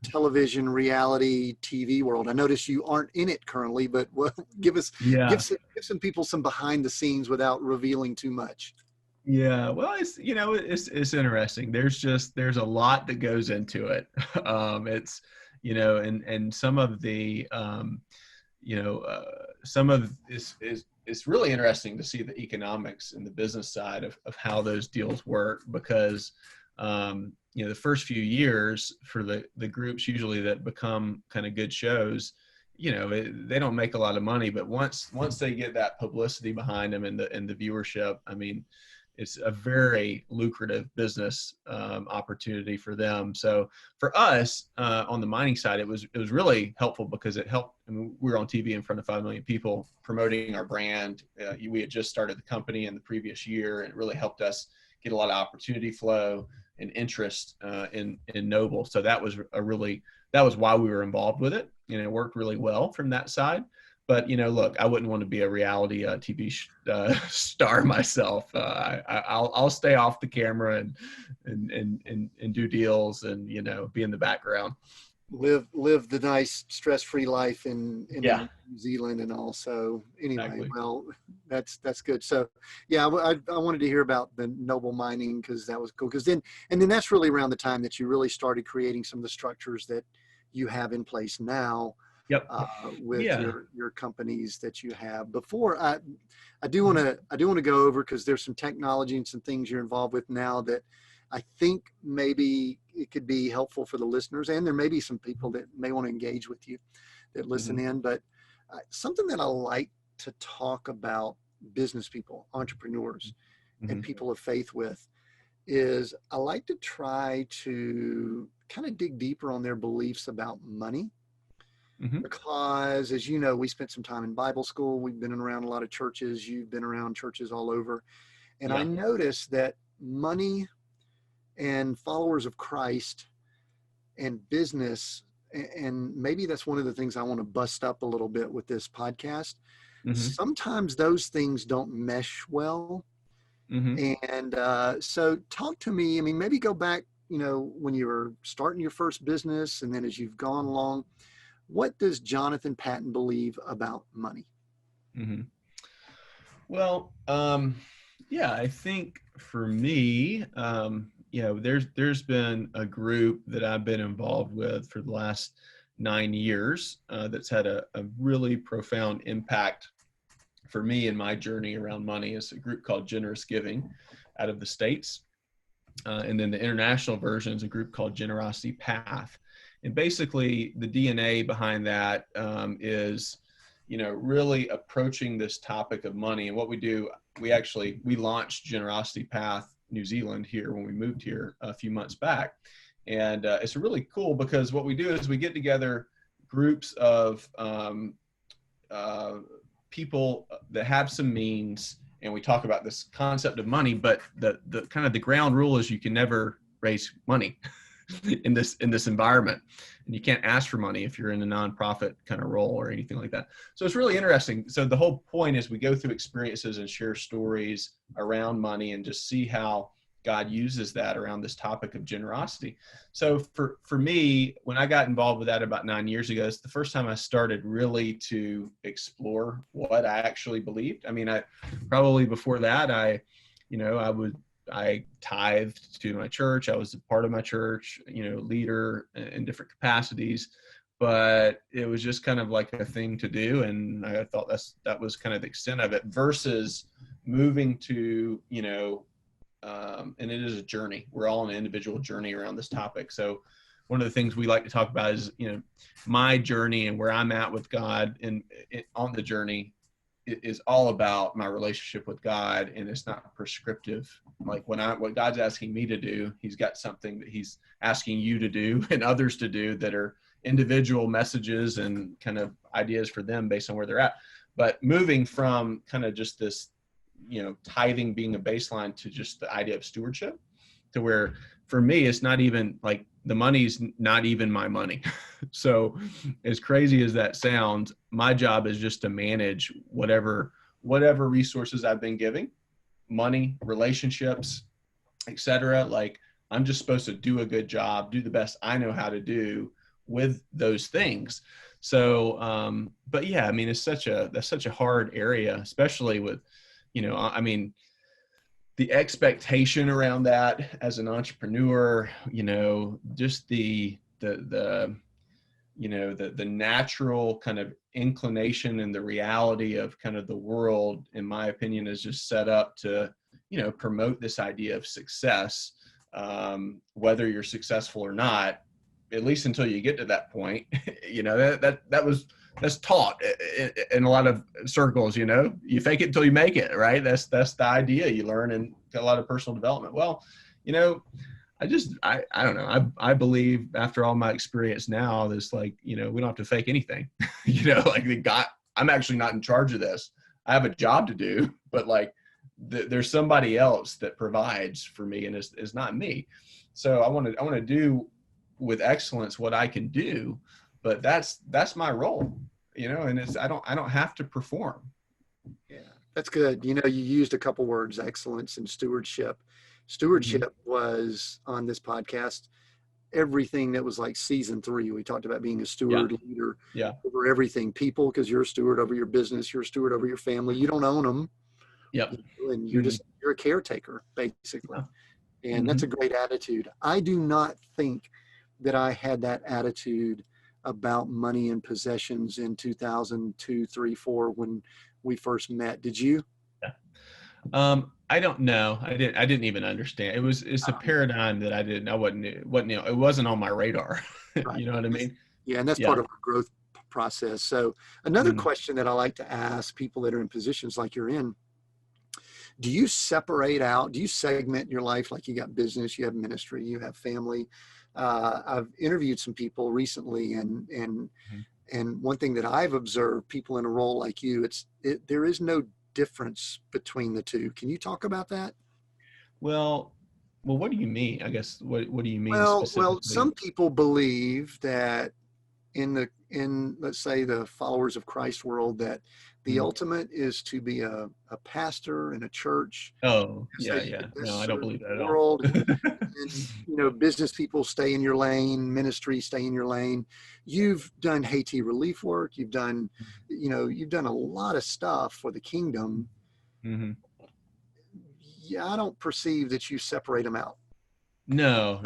television reality TV world? I notice you aren't in it currently, but give some people some behind the scenes without revealing too much. Yeah, well, it's interesting. There's a lot that goes into it. It's and some of the some of this is it's really interesting to see the economics and the business side of how those deals work, because the first few years for the groups usually that become kind of good shows, they don't make a lot of money, but once they get that publicity behind them and the viewership, I mean, it's a very lucrative business opportunity for them. So for us on the mining side, it was really helpful because it helped. I mean, we were on TV in front of 5 million people promoting our brand. We had just started the company in the previous year, and it really helped us get a lot of opportunity flow and interest in Noble. So that was why we were involved with it. It worked really well from that side. But, look, I wouldn't want to be a reality TV star myself. I'll stay off the camera and do deals and, be in the background. Live the nice stress-free life in New Zealand and all. So anyway, Exactly. Well, that's good. So yeah, I wanted to hear about the Noble Mining because that was cool. Because then that's really around the time that you really started creating some of the structures that you have in place now. Yep. With your companies that you have. Before I do want to go over, because there's some technology and some things you're involved with now that I think maybe it could be helpful for the listeners, and there may be some people that may want to engage with you that listen in. But something that I like to talk about business people, entrepreneurs, and people of faith with is I like to try to kind of dig deeper on their beliefs about money. Because, as you know, we spent some time in Bible school. We've been around a lot of churches. You've been around churches all over. And I noticed that money and followers of Christ and business, and maybe that's one of the things I want to bust up a little bit with this podcast. Sometimes those things don't mesh well. And so talk to me. I mean, maybe go back, when you were starting your first business, and then as you've gone along, what does Jonathan Patton believe about money? Well, I think for me, there's been a group that I've been involved with for the last 9 years that's had a really profound impact for me in my journey around money. It's a group called Generous Giving out of the States. And then the international version is a group called Generosity Path. And basically the DNA behind that is, really approaching this topic of money. And what we do, we launched Generosity Path New Zealand here when we moved here a few months back. And it's really cool because what we do is we get together groups of people that have some means, and we talk about this concept of money, but the kind of the ground rule is you can never raise money in this environment, and you can't ask for money if you're in a nonprofit kind of role or anything like that. So it's really interesting. So the whole point is we go through experiences and share stories around money and just see how God uses that around this topic of generosity. So for me, when I got involved with that about 9 years ago, it's the first time I started really to explore what I actually believed. I mean, I probably before that, I tithed to my church. I was a part of my church, leader in different capacities, but it was just kind of like a thing to do. And I thought that was kind of the extent of it versus moving to, and it is a journey. We're all on an individual journey around this topic. So one of the things we like to talk about is, my journey and where I'm at with God and on the journey is all about my relationship with God, and it's not prescriptive. Like what God's asking me to do, he's got something that he's asking you to do and others to do that are individual messages and kind of ideas for them based on where they're at. But moving from kind of just this, tithing being a baseline to just the idea of stewardship, to where for me, it's not even like the money's not even my money. So as crazy as that sounds, my job is just to manage whatever resources I've been giving, money, relationships, etc. Like I'm just supposed to do a good job, do the best I know how to do with those things. So, but yeah, I mean, that's such a hard area, especially with, the expectation around that as an entrepreneur, just the natural kind of inclination and the reality of kind of the world, in my opinion, is just set up to, promote this idea of success, whether you're successful or not, at least until you get to that point. That's taught in a lot of circles. You fake it until you make it, right? That's the idea you learn in a lot of personal development. Well, I don't know. I believe after all my experience now, this like, we don't have to fake anything. Like I'm actually not in charge of this. I have a job to do, but like there's somebody else that provides for me, and it's not me. So I want to do with excellence what I can do, but that's my role, and I don't have to perform. Yeah, that's good. You used a couple words, excellence and stewardship. Stewardship was on this podcast, everything that was like season 3. We talked about being a steward, leader over everything, people, because you're a steward over your business, you're a steward over your family. You don't own them. Yep. And you're a caretaker, basically. And that's a great attitude. I do not think that I had that attitude about money and possessions in 2002, 3, 4 when we first met. Did you? I don't know. I didn't even understand. It's a paradigm that it wasn't on my radar. Right. You know what I mean? Yeah. And that's part of our growth process. So another question that I like to ask people that are in positions like you're in, do you segment your life? Like you got business, you have ministry, you have family. I've interviewed some people recently, and one thing that I've observed, people in a role like you, there is no difference between the two. Can you talk about that? Well, what do you mean? I guess what do you mean specifically? Well, some people believe that in let's say the followers of Christ world, that the ultimate is to be a pastor in a church. Oh, yeah. No, I don't believe that at all. And, business people, stay in your lane, ministry, stay in your lane. You've done Haiti relief work. You've done a lot of stuff for the kingdom. Yeah, I don't perceive that you separate them out. No.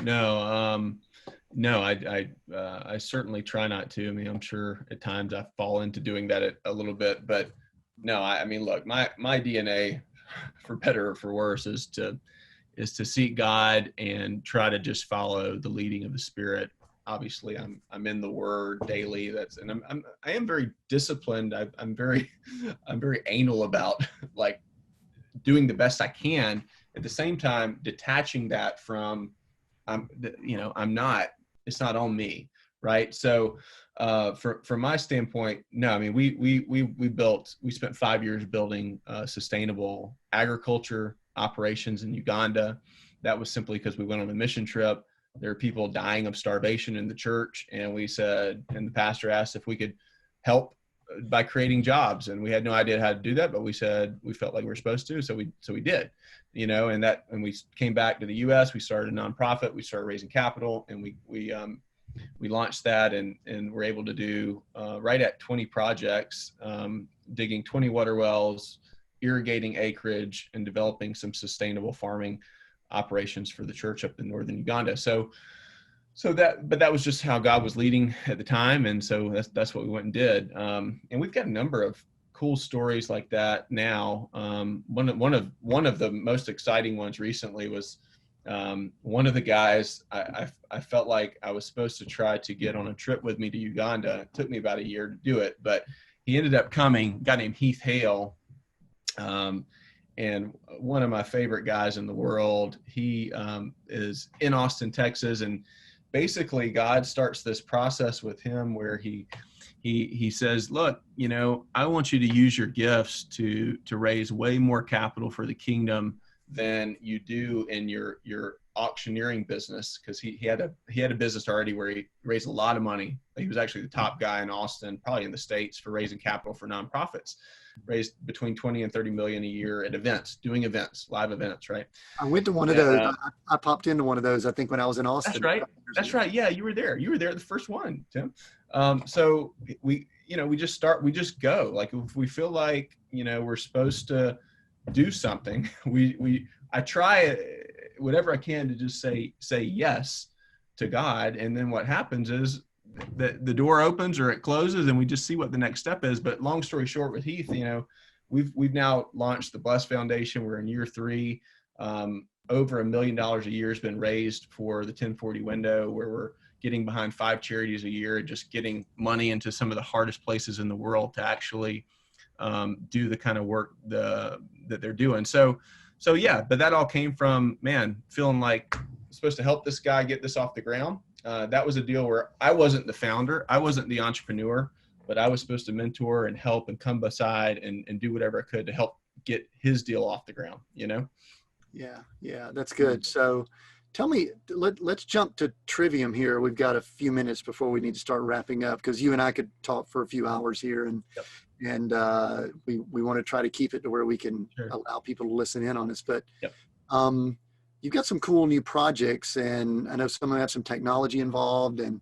I certainly try not to. I mean, I'm sure at times I fall into doing that a little bit, but no, I mean, look, my DNA, for better or for worse, is to seek God and try to just follow the leading of the Spirit. Obviously, I'm in the Word daily. I am very disciplined. I'm very anal about like doing the best I can. At the same time, detaching that from, it's not on me, right? So, from my standpoint, no. I mean, we spent 5 years building sustainable agriculture operations in Uganda. That was simply because we went on a mission trip. There are people dying of starvation in the church, and the pastor asked if we could help by creating jobs, and we had no idea how to do that, but we said we felt like we were supposed to, so we did, and we came back to the U.S. We started a nonprofit. We started raising capital, and we launched that, and we're able to do right at 20 projects, digging 20 water wells, irrigating acreage, and developing some sustainable farming operations for the church up in northern Uganda. But that was just how God was leading at the time, and so that's what we went and did. And we've got a number of cool stories like that now. One of the most exciting ones recently was one of the guys I felt like I was supposed to try to get on a trip with me to Uganda. It took me about a year to do it, but he ended up coming, a guy named Heath Hale, and one of my favorite guys in the world. He is in Austin, Texas, and basically God starts this process with him where he says, look, I want you to use your gifts to raise way more capital for the kingdom than you do in your auctioneering business, because he had a business already where he raised a lot of money. He was actually the top guy in Austin, probably in the States, for raising capital for nonprofits. Raised between 20 and 30 million a year at events, doing events, live events, right? I went to one of those. I popped into one of those, I think, when I was in Austin. That's right. That's right. Yeah, you were there. You were there the first one, Tim. So we just go. Like, if we feel like, we're supposed to do something, I try whatever I can to just say yes to God. And then what happens is the door opens or it closes, and we just see what the next step is. But long story short, with Heath, we've now launched the Bless Foundation. We're in year 3. Over $1 million a year has been raised for the 1040 window, where we're getting behind 5 charities a year, just getting money into some of the hardest places in the world to actually do the kind of work that they're doing. So yeah, but that all came from, feeling like I'm supposed to help this guy get this off the ground. That was a deal where I wasn't the founder, I wasn't the entrepreneur, but I was supposed to mentor and help and come beside and do whatever I could to help get his deal off the ground, Yeah, that's good. So tell me, let's jump to Trivium here. We've got a few minutes before we need to start wrapping up, because you and I could talk for a few hours here, and Yep. and we want to try to keep it to where we can Sure. allow people to listen in on this. But Yep. You've got some cool new projects, and I know some of them have some technology involved, and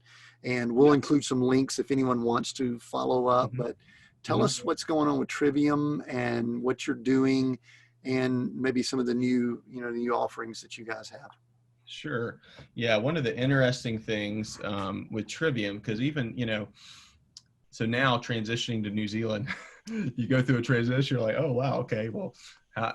we'll include some links if anyone wants to follow up. Mm-hmm. But tell us what's going on with Trivium and what you're doing, and maybe some of the new offerings that you guys have. Sure. Yeah. One of the interesting things with Trivium, because even, so now transitioning to New Zealand, you go through a transition, you're like, oh, wow, okay, well,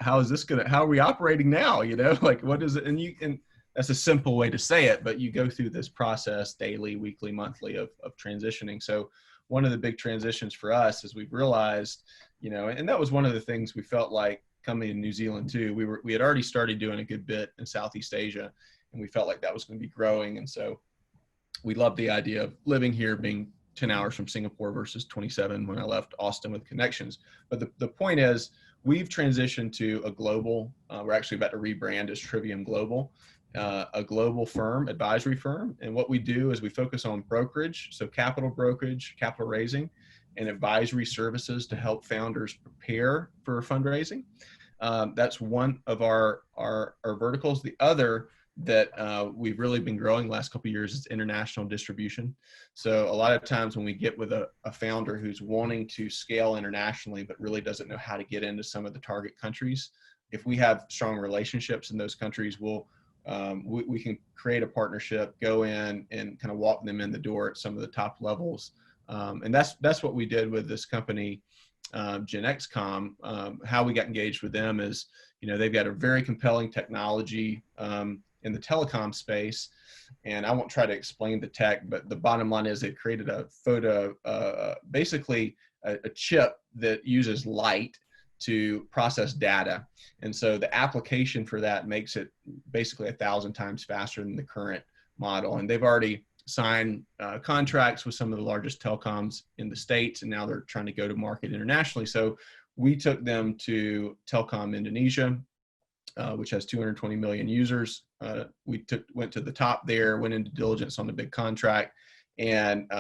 how is this how are we operating now? Like, what is it? And that's a simple way to say it, but you go through this process daily, weekly, monthly of transitioning. So one of the big transitions for us is we've realized, and that was one of the things we felt like coming to New Zealand too. We had already started doing a good bit in Southeast Asia, and we felt like that was going to be growing. And so we loved the idea of living here, being 10 hours from Singapore versus 27 when I left Austin with connections. But the point is, we've transitioned to a global, we're actually about to rebrand as Trivium Global, a global firm, advisory firm. And what we do is we focus on brokerage, so capital brokerage, capital raising, and advisory services to help founders prepare for fundraising. That's one of our verticals. The other that we've really been growing the last couple of years is international distribution. So a lot of times when we get with a founder who's wanting to scale internationally, but really doesn't know how to get into some of the target countries, if we have strong relationships in those countries, we can create a partnership, go in and kind of walk them in the door at some of the top levels. And that's what we did with this company, GenXcom. How we got engaged with them is, they've got a very compelling technology in the telecom space. And I won't try to explain the tech, but the bottom line is they've created basically a chip that uses light to process data. And so the application for that makes it basically 1,000 times faster than the current model. And they've already signed contracts with some of the largest telecoms in the States, and now they're trying to go to market internationally. So we took them to Telkom Indonesia, which has 220 million users. We went to the top there, went into diligence on the big contract, and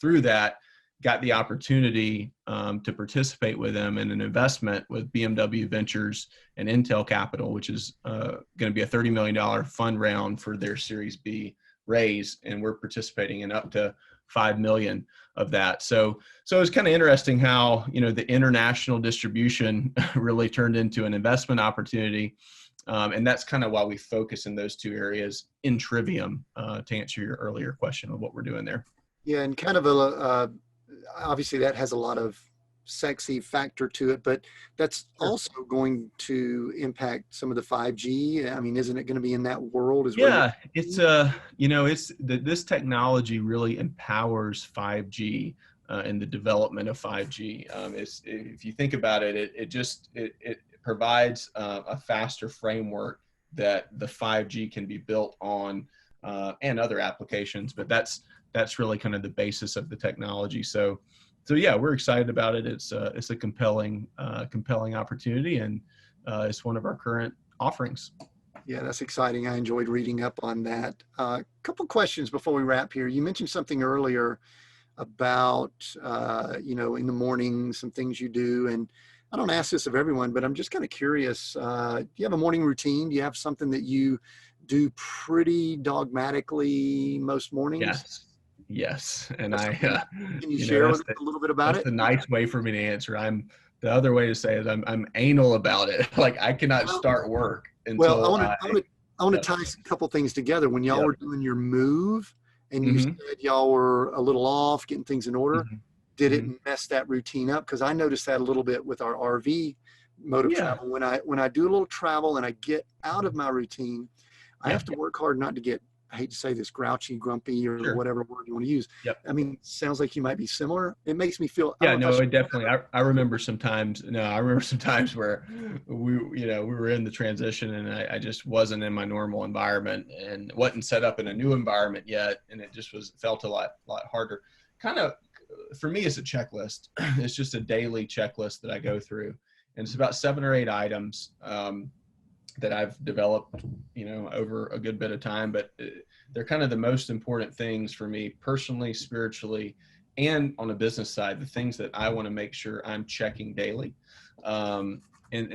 through that, got the opportunity to participate with them in an investment with BMW Ventures and Intel Capital, which is going to be a $30 million fund round for their Series B raise, and we're participating in up to 5 million of that. So it's kind of interesting how, the international distribution really turned into an investment opportunity. And that's kind of why we focus in those two areas in Trivium, to answer your earlier question of what we're doing there. Yeah, and kind of obviously that has a lot of sexy factor to it, but that's also going to impact some of the 5G. I mean, isn't it going to be in that world as well? Yeah, it's this technology really empowers 5G. in the development of 5G. If you think about it, it provides a faster framework that the 5G can be built on, and other applications. But that's really kind of the basis of the technology. So yeah, we're excited about it. It's a compelling opportunity, and it's one of our current offerings. Yeah, that's exciting. I enjoyed reading up on that. Couple questions before we wrap here. You mentioned something earlier about, in the morning, some things you do. And I don't ask this of everyone, but I'm just kind of curious. Do you have a morning routine? Do you have something that you do pretty dogmatically most mornings? Yes. And can you share with us a little bit about it? That's a nice way for me to answer. The other way to say it is I'm anal about it. Like, I cannot start work until I want to tie a couple things together. When y'all were doing your move and you said y'all were a little off getting things in order, did it mess that routine up? Because I noticed that a little bit with our RV mode of travel. When I do a little travel and I get out of my routine, I have to work hard not to get, I hate to say this, grouchy, grumpy, or whatever word you want to use. I mean, sounds like you might be similar. It makes me feel. Yeah, no, it definitely. I remember sometimes. No, I remember sometimes where we were in the transition, and I just wasn't in my normal environment and wasn't set up in a new environment yet, and it just felt a lot harder. Kind of, for me, it's a checklist. It's just a daily checklist that I go through, and it's about 7 or 8 items that I've developed, over a good bit of time, but they're kind of the most important things for me personally, spiritually, and on the business side, the things that I want to make sure I'm checking daily. And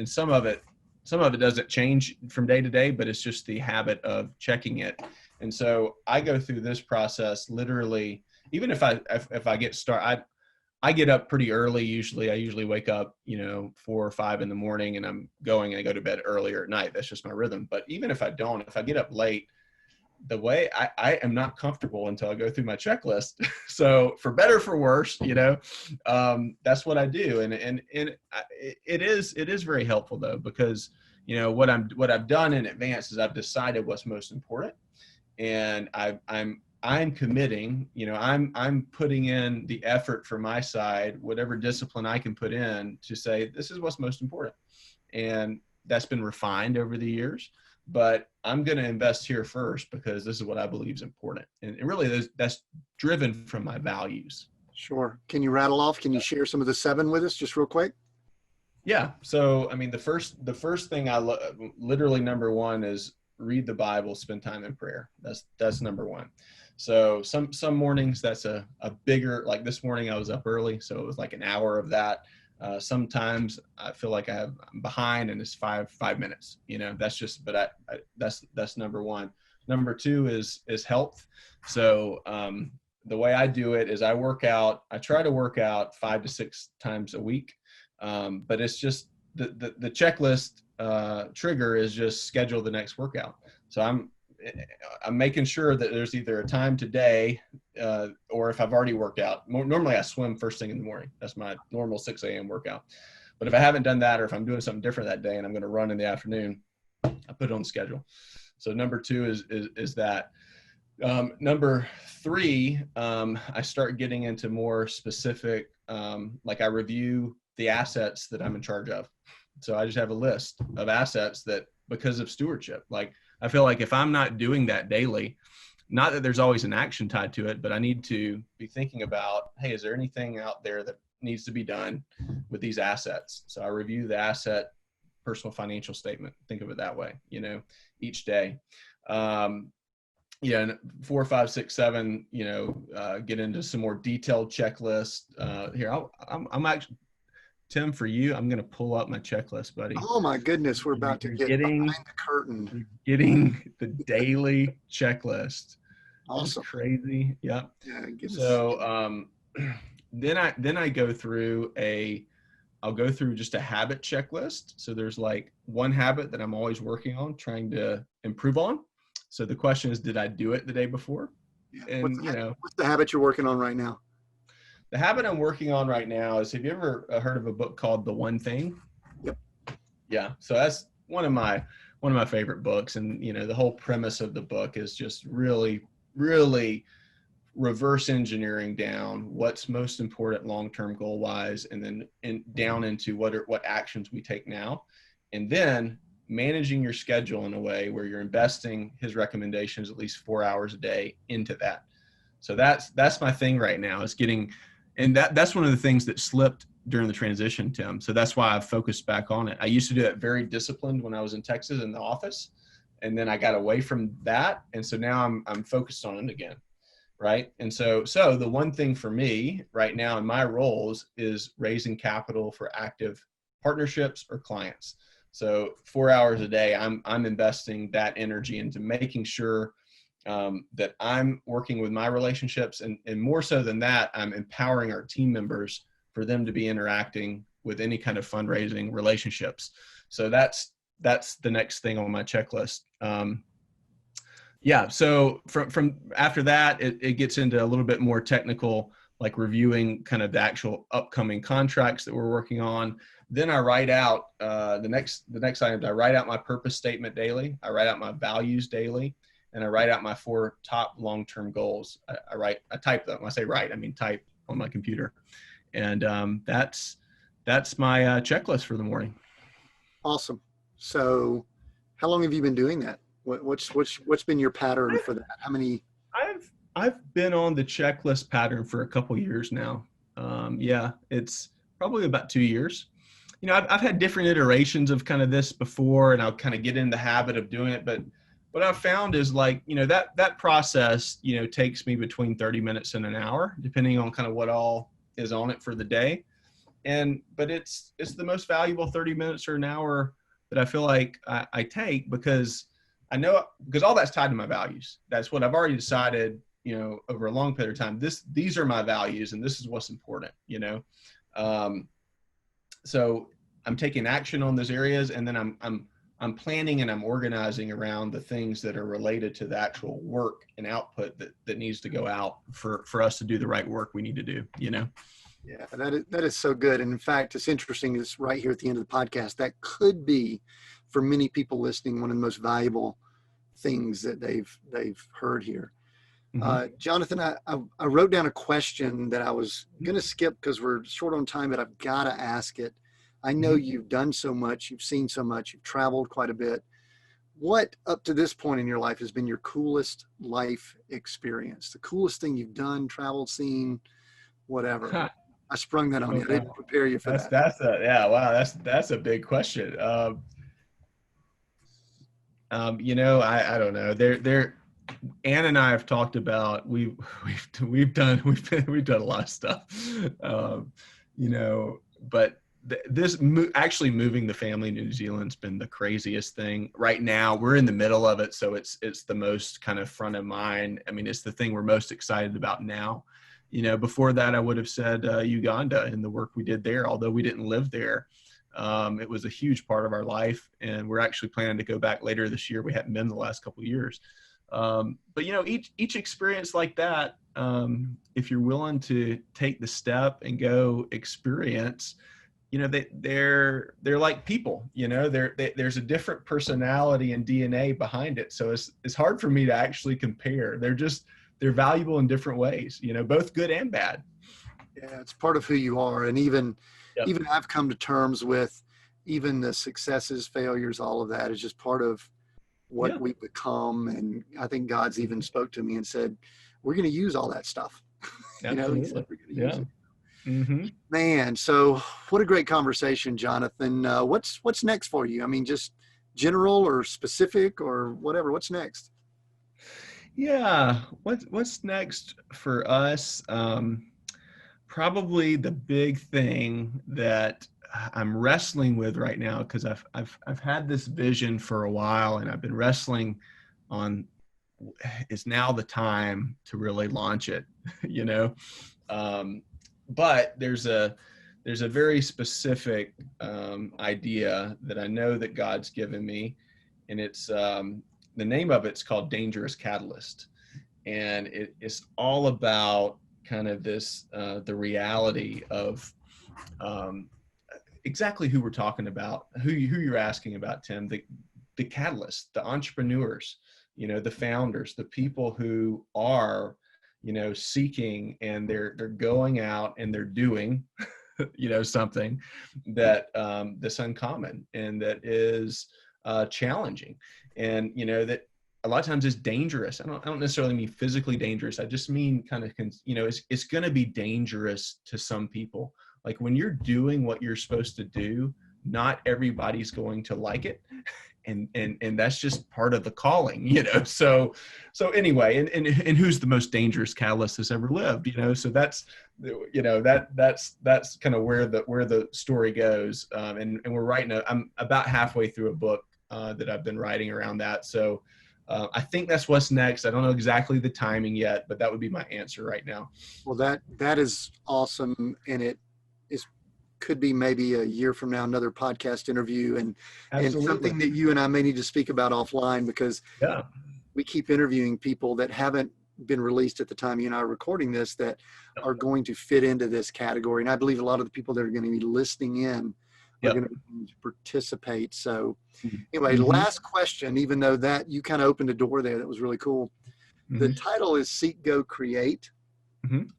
some of it doesn't change from day to day, but it's just the habit of checking it. And so I go through this process literally, even if I get started, I get up pretty early. I usually wake up, 4 or 5 in the morning, and I go to bed earlier at night. That's just my rhythm. But even if I get up late, the way I am not comfortable until I go through my checklist. So for better, for worse, that's what I do. And it is very helpful though, because, what I've done in advance is I've decided what's most important, and I'm committing, I'm putting in the effort for my side, whatever discipline I can put in to say, this is what's most important. And that's been refined over the years, but I'm going to invest here first because this is what I believe is important. And really that's driven from my values. Sure. Can you rattle off? Can you share some of the 7 with us just real quick? Yeah. So, I mean, the first thing literally number 1 is read the Bible, spend time in prayer. That's number 1. So some mornings that's a bigger, like this morning I was up early, so it was like an hour of that. Sometimes I feel like I'm behind and it's five minutes, that's just, but that's number 1. Number 2 is health. So, the way I do it is I try to work out 5 to 6 times a week. But it's just the checklist, trigger is just schedule the next workout. So I'm making sure that there's either a time today, or if I've already worked out. Normally I swim first thing in the morning. That's my normal 6 a.m. workout. But if I haven't done that, or if I'm doing something different that day and I'm going to run in the afternoon, I put it on the schedule. So number 2 is that. Number 3, I start getting into more specific, like I review the assets that I'm in charge of. So I just have a list of assets that, because of stewardship, like I feel like if I'm not doing that daily, not that there's always an action tied to it, but I need to be thinking about, hey, is there anything out there that needs to be done with these assets? So I review the asset personal financial statement, think of it that way, each day. And 4, 5, 6, 7, get into some more detailed checklist. Here, I'm actually, Tim, for you, I'm going to pull up my checklist, buddy. Oh my goodness. We're about to get behind the curtain. Getting the daily checklist. Awesome. That's crazy. Yep. Yeah. So, then I go through I'll go through just a habit checklist. So there's like one habit that I'm always working on, trying to improve on. So the question is, did I do it the day before? Yeah. And what's the habit you're working on right now? The habit I'm working on right now is, have you ever heard of a book called The One Thing? Yep. Yeah. So that's one of my favorite books. And, the whole premise of the book is just really, really reverse engineering down what's most important long-term goal wise, and then down into what actions we take now, and then managing your schedule in a way where you're investing his recommendations at least 4 hours a day into that. So that's my thing right now, is getting, and that's one of the things that slipped during the transition, Tim. So that's why I've focused back on it. I used to do it very disciplined when I was in Texas in the office, and then I got away from that, and so now I'm focused on it again. Right. And so the one thing for me right now in my roles is raising capital for active partnerships or clients. So 4 hours a day, I'm investing that energy into making sure that I'm working with my relationships, and more so than that, I'm empowering our team members for them to be interacting with any kind of fundraising relationships. So that's the next thing on my checklist. Yeah. So from after that, it gets into a little bit more technical, like reviewing kind of the actual upcoming contracts that we're working on. Then I write out the next items. I write out my purpose statement daily. I write out my values daily, and I write out my 4 top long-term goals. I type them. When I say write, I mean type on my computer, and that's my checklist for the morning. Awesome. So how long have you been doing that? What's been your pattern for that? How many? I've been on the checklist pattern for a couple years now. Yeah, it's probably about 2 years. You know, I've had different iterations of kind of this before, and I'll kind of get in the habit of doing it. But what I've found is, like, you know, that process, you know, takes me between 30 minutes and an hour, depending on kind of what all is on it for the day. But it's the most valuable 30 minutes or an hour that I feel like I take, because I know, because all that's tied to my values. That's what I've already decided, you know, over a long period of time. These are my values, and this is what's important, you know. So I'm taking action on those areas, and then I'm planning and I'm organizing around the things that are related to the actual work and output that needs to go out for us to do the right work we need to do, you know. Yeah, that is so good. And in fact, it's interesting, it's right here at the end of the podcast, that could be, for many people listening, one of the most valuable things that they've heard here. Mm-hmm. Jonathan, I wrote down a question that I was going to skip because we're short on time, but I've got to ask it. I know you've done so much, you've seen so much, you've traveled quite a bit. What, up to this point in your life, has been your coolest life experience? The coolest thing you've done, traveled, seen, whatever. I sprung that on you. I didn't prepare you for that. That's a big question. You know, I don't know. Ann and I have talked about, we've done a lot of stuff. You know, but actually moving the family to New Zealand's been the craziest thing. Right now, we're in the middle of it, so it's the most kind of front of mind. I mean, it's the thing we're most excited about now. You know, before that, I would have said Uganda and the work we did there, although we didn't live there. It was a huge part of our life, and we're actually planning to go back later this year. We hadn't been the last couple of years. But, you know, each experience like that, if you're willing to take the step and go experience, you know, they're like people, you know, there's a different personality and DNA behind it. So it's hard for me to actually compare. They're valuable in different ways, you know, both good and bad. Yeah, it's part of who you are. And even I've come to terms with even the successes, failures, all of that is just part of what we become. And I think God's even spoke to me and said, we're going to use all that stuff. You know, he said, we're going to use it. Mm-hmm. Man, so what a great conversation, Jonathan. What's next for you? I mean, just general or specific or whatever. What's next? Yeah, what's next for us? Probably the big thing that I'm wrestling with right now, because I've had this vision for a while, and I've been wrestling on, is now the time to really launch it, you know? But there's a very specific idea that I know that God's given me, and it's the name of it's called Dangerous Catalyst, and it's all about kind of this the reality of exactly who we're talking about, who you're asking about, Tim, the catalyst, the entrepreneurs, you know, the founders, the people who are seeking, and they're going out and they're doing, something that that's uncommon and that is challenging, and that a lot of times is dangerous. I don't necessarily mean physically dangerous. I just mean kind of, it's going to be dangerous to some people. Like when you're doing what you're supposed to do, not everybody's going to like it. And that's just part of the calling, So anyway, and who's the most dangerous catalyst that's ever lived, So that's, that's kind of where the story goes. And we're I'm about halfway through a book that I've been writing around that. So I think that's what's next. I don't know exactly the timing yet, but that would be my answer right now. Well, that is awesome. And it could be maybe a year from now, another podcast interview, and something that you and I may need to speak about offline, because we keep interviewing people that haven't been released at the time you and I are recording this that are going to fit into this category. And I believe a lot of the people that are going to be listening in are going to participate. So anyway, last question, even though that you kind of opened a door there, that was really cool. The title is Seek, Go, Create.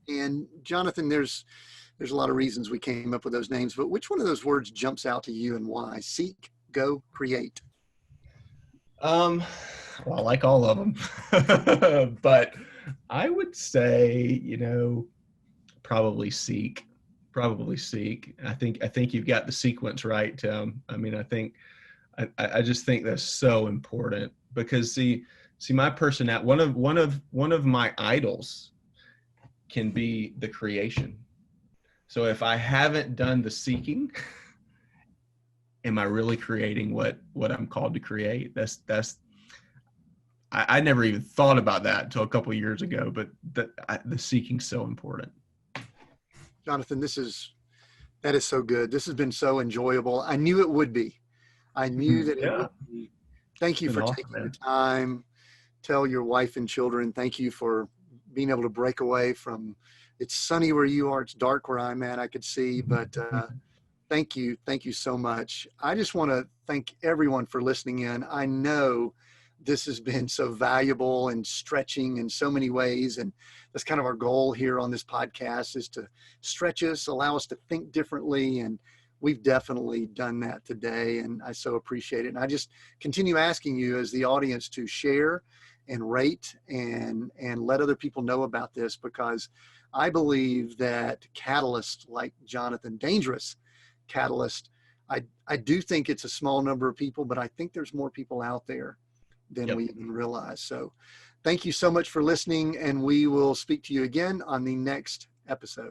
And Jonathan, there's a lot of reasons we came up with those names, but which one of those words jumps out to you and why? Seek, go, create. Well, I like all of them, but I would say, probably seek. I think you've got the sequence right, Tim. I mean, I just think that's so important, because see my personality, one of my idols can be the creation. So if I haven't done the am I really creating what I'm called to create? I never even thought about that until a couple of years ago, but the seeking's so important. Jonathan, that is so good. This has been so enjoyable. I knew it would be. I knew that it would be. Thank you for taking the time. Tell your wife and children, thank you for being able to break away from, it's sunny where you are, it's dark where I'm at, I could see, but thank you so much. I just want to thank everyone for listening in. I know this has been so valuable and stretching in so many ways, and that's kind of our goal here on this podcast, is to stretch us, allow us to think differently, and we've definitely done that today, and I so appreciate it. And I just continue asking you as the audience to share and rate and let other people know about this, because I believe that catalysts like Jonathan, dangerous catalyst, I do think it's a small number of people, but I think there's more people out there than we even realize. So thank you so much for listening, and we will speak to you again on the next episode.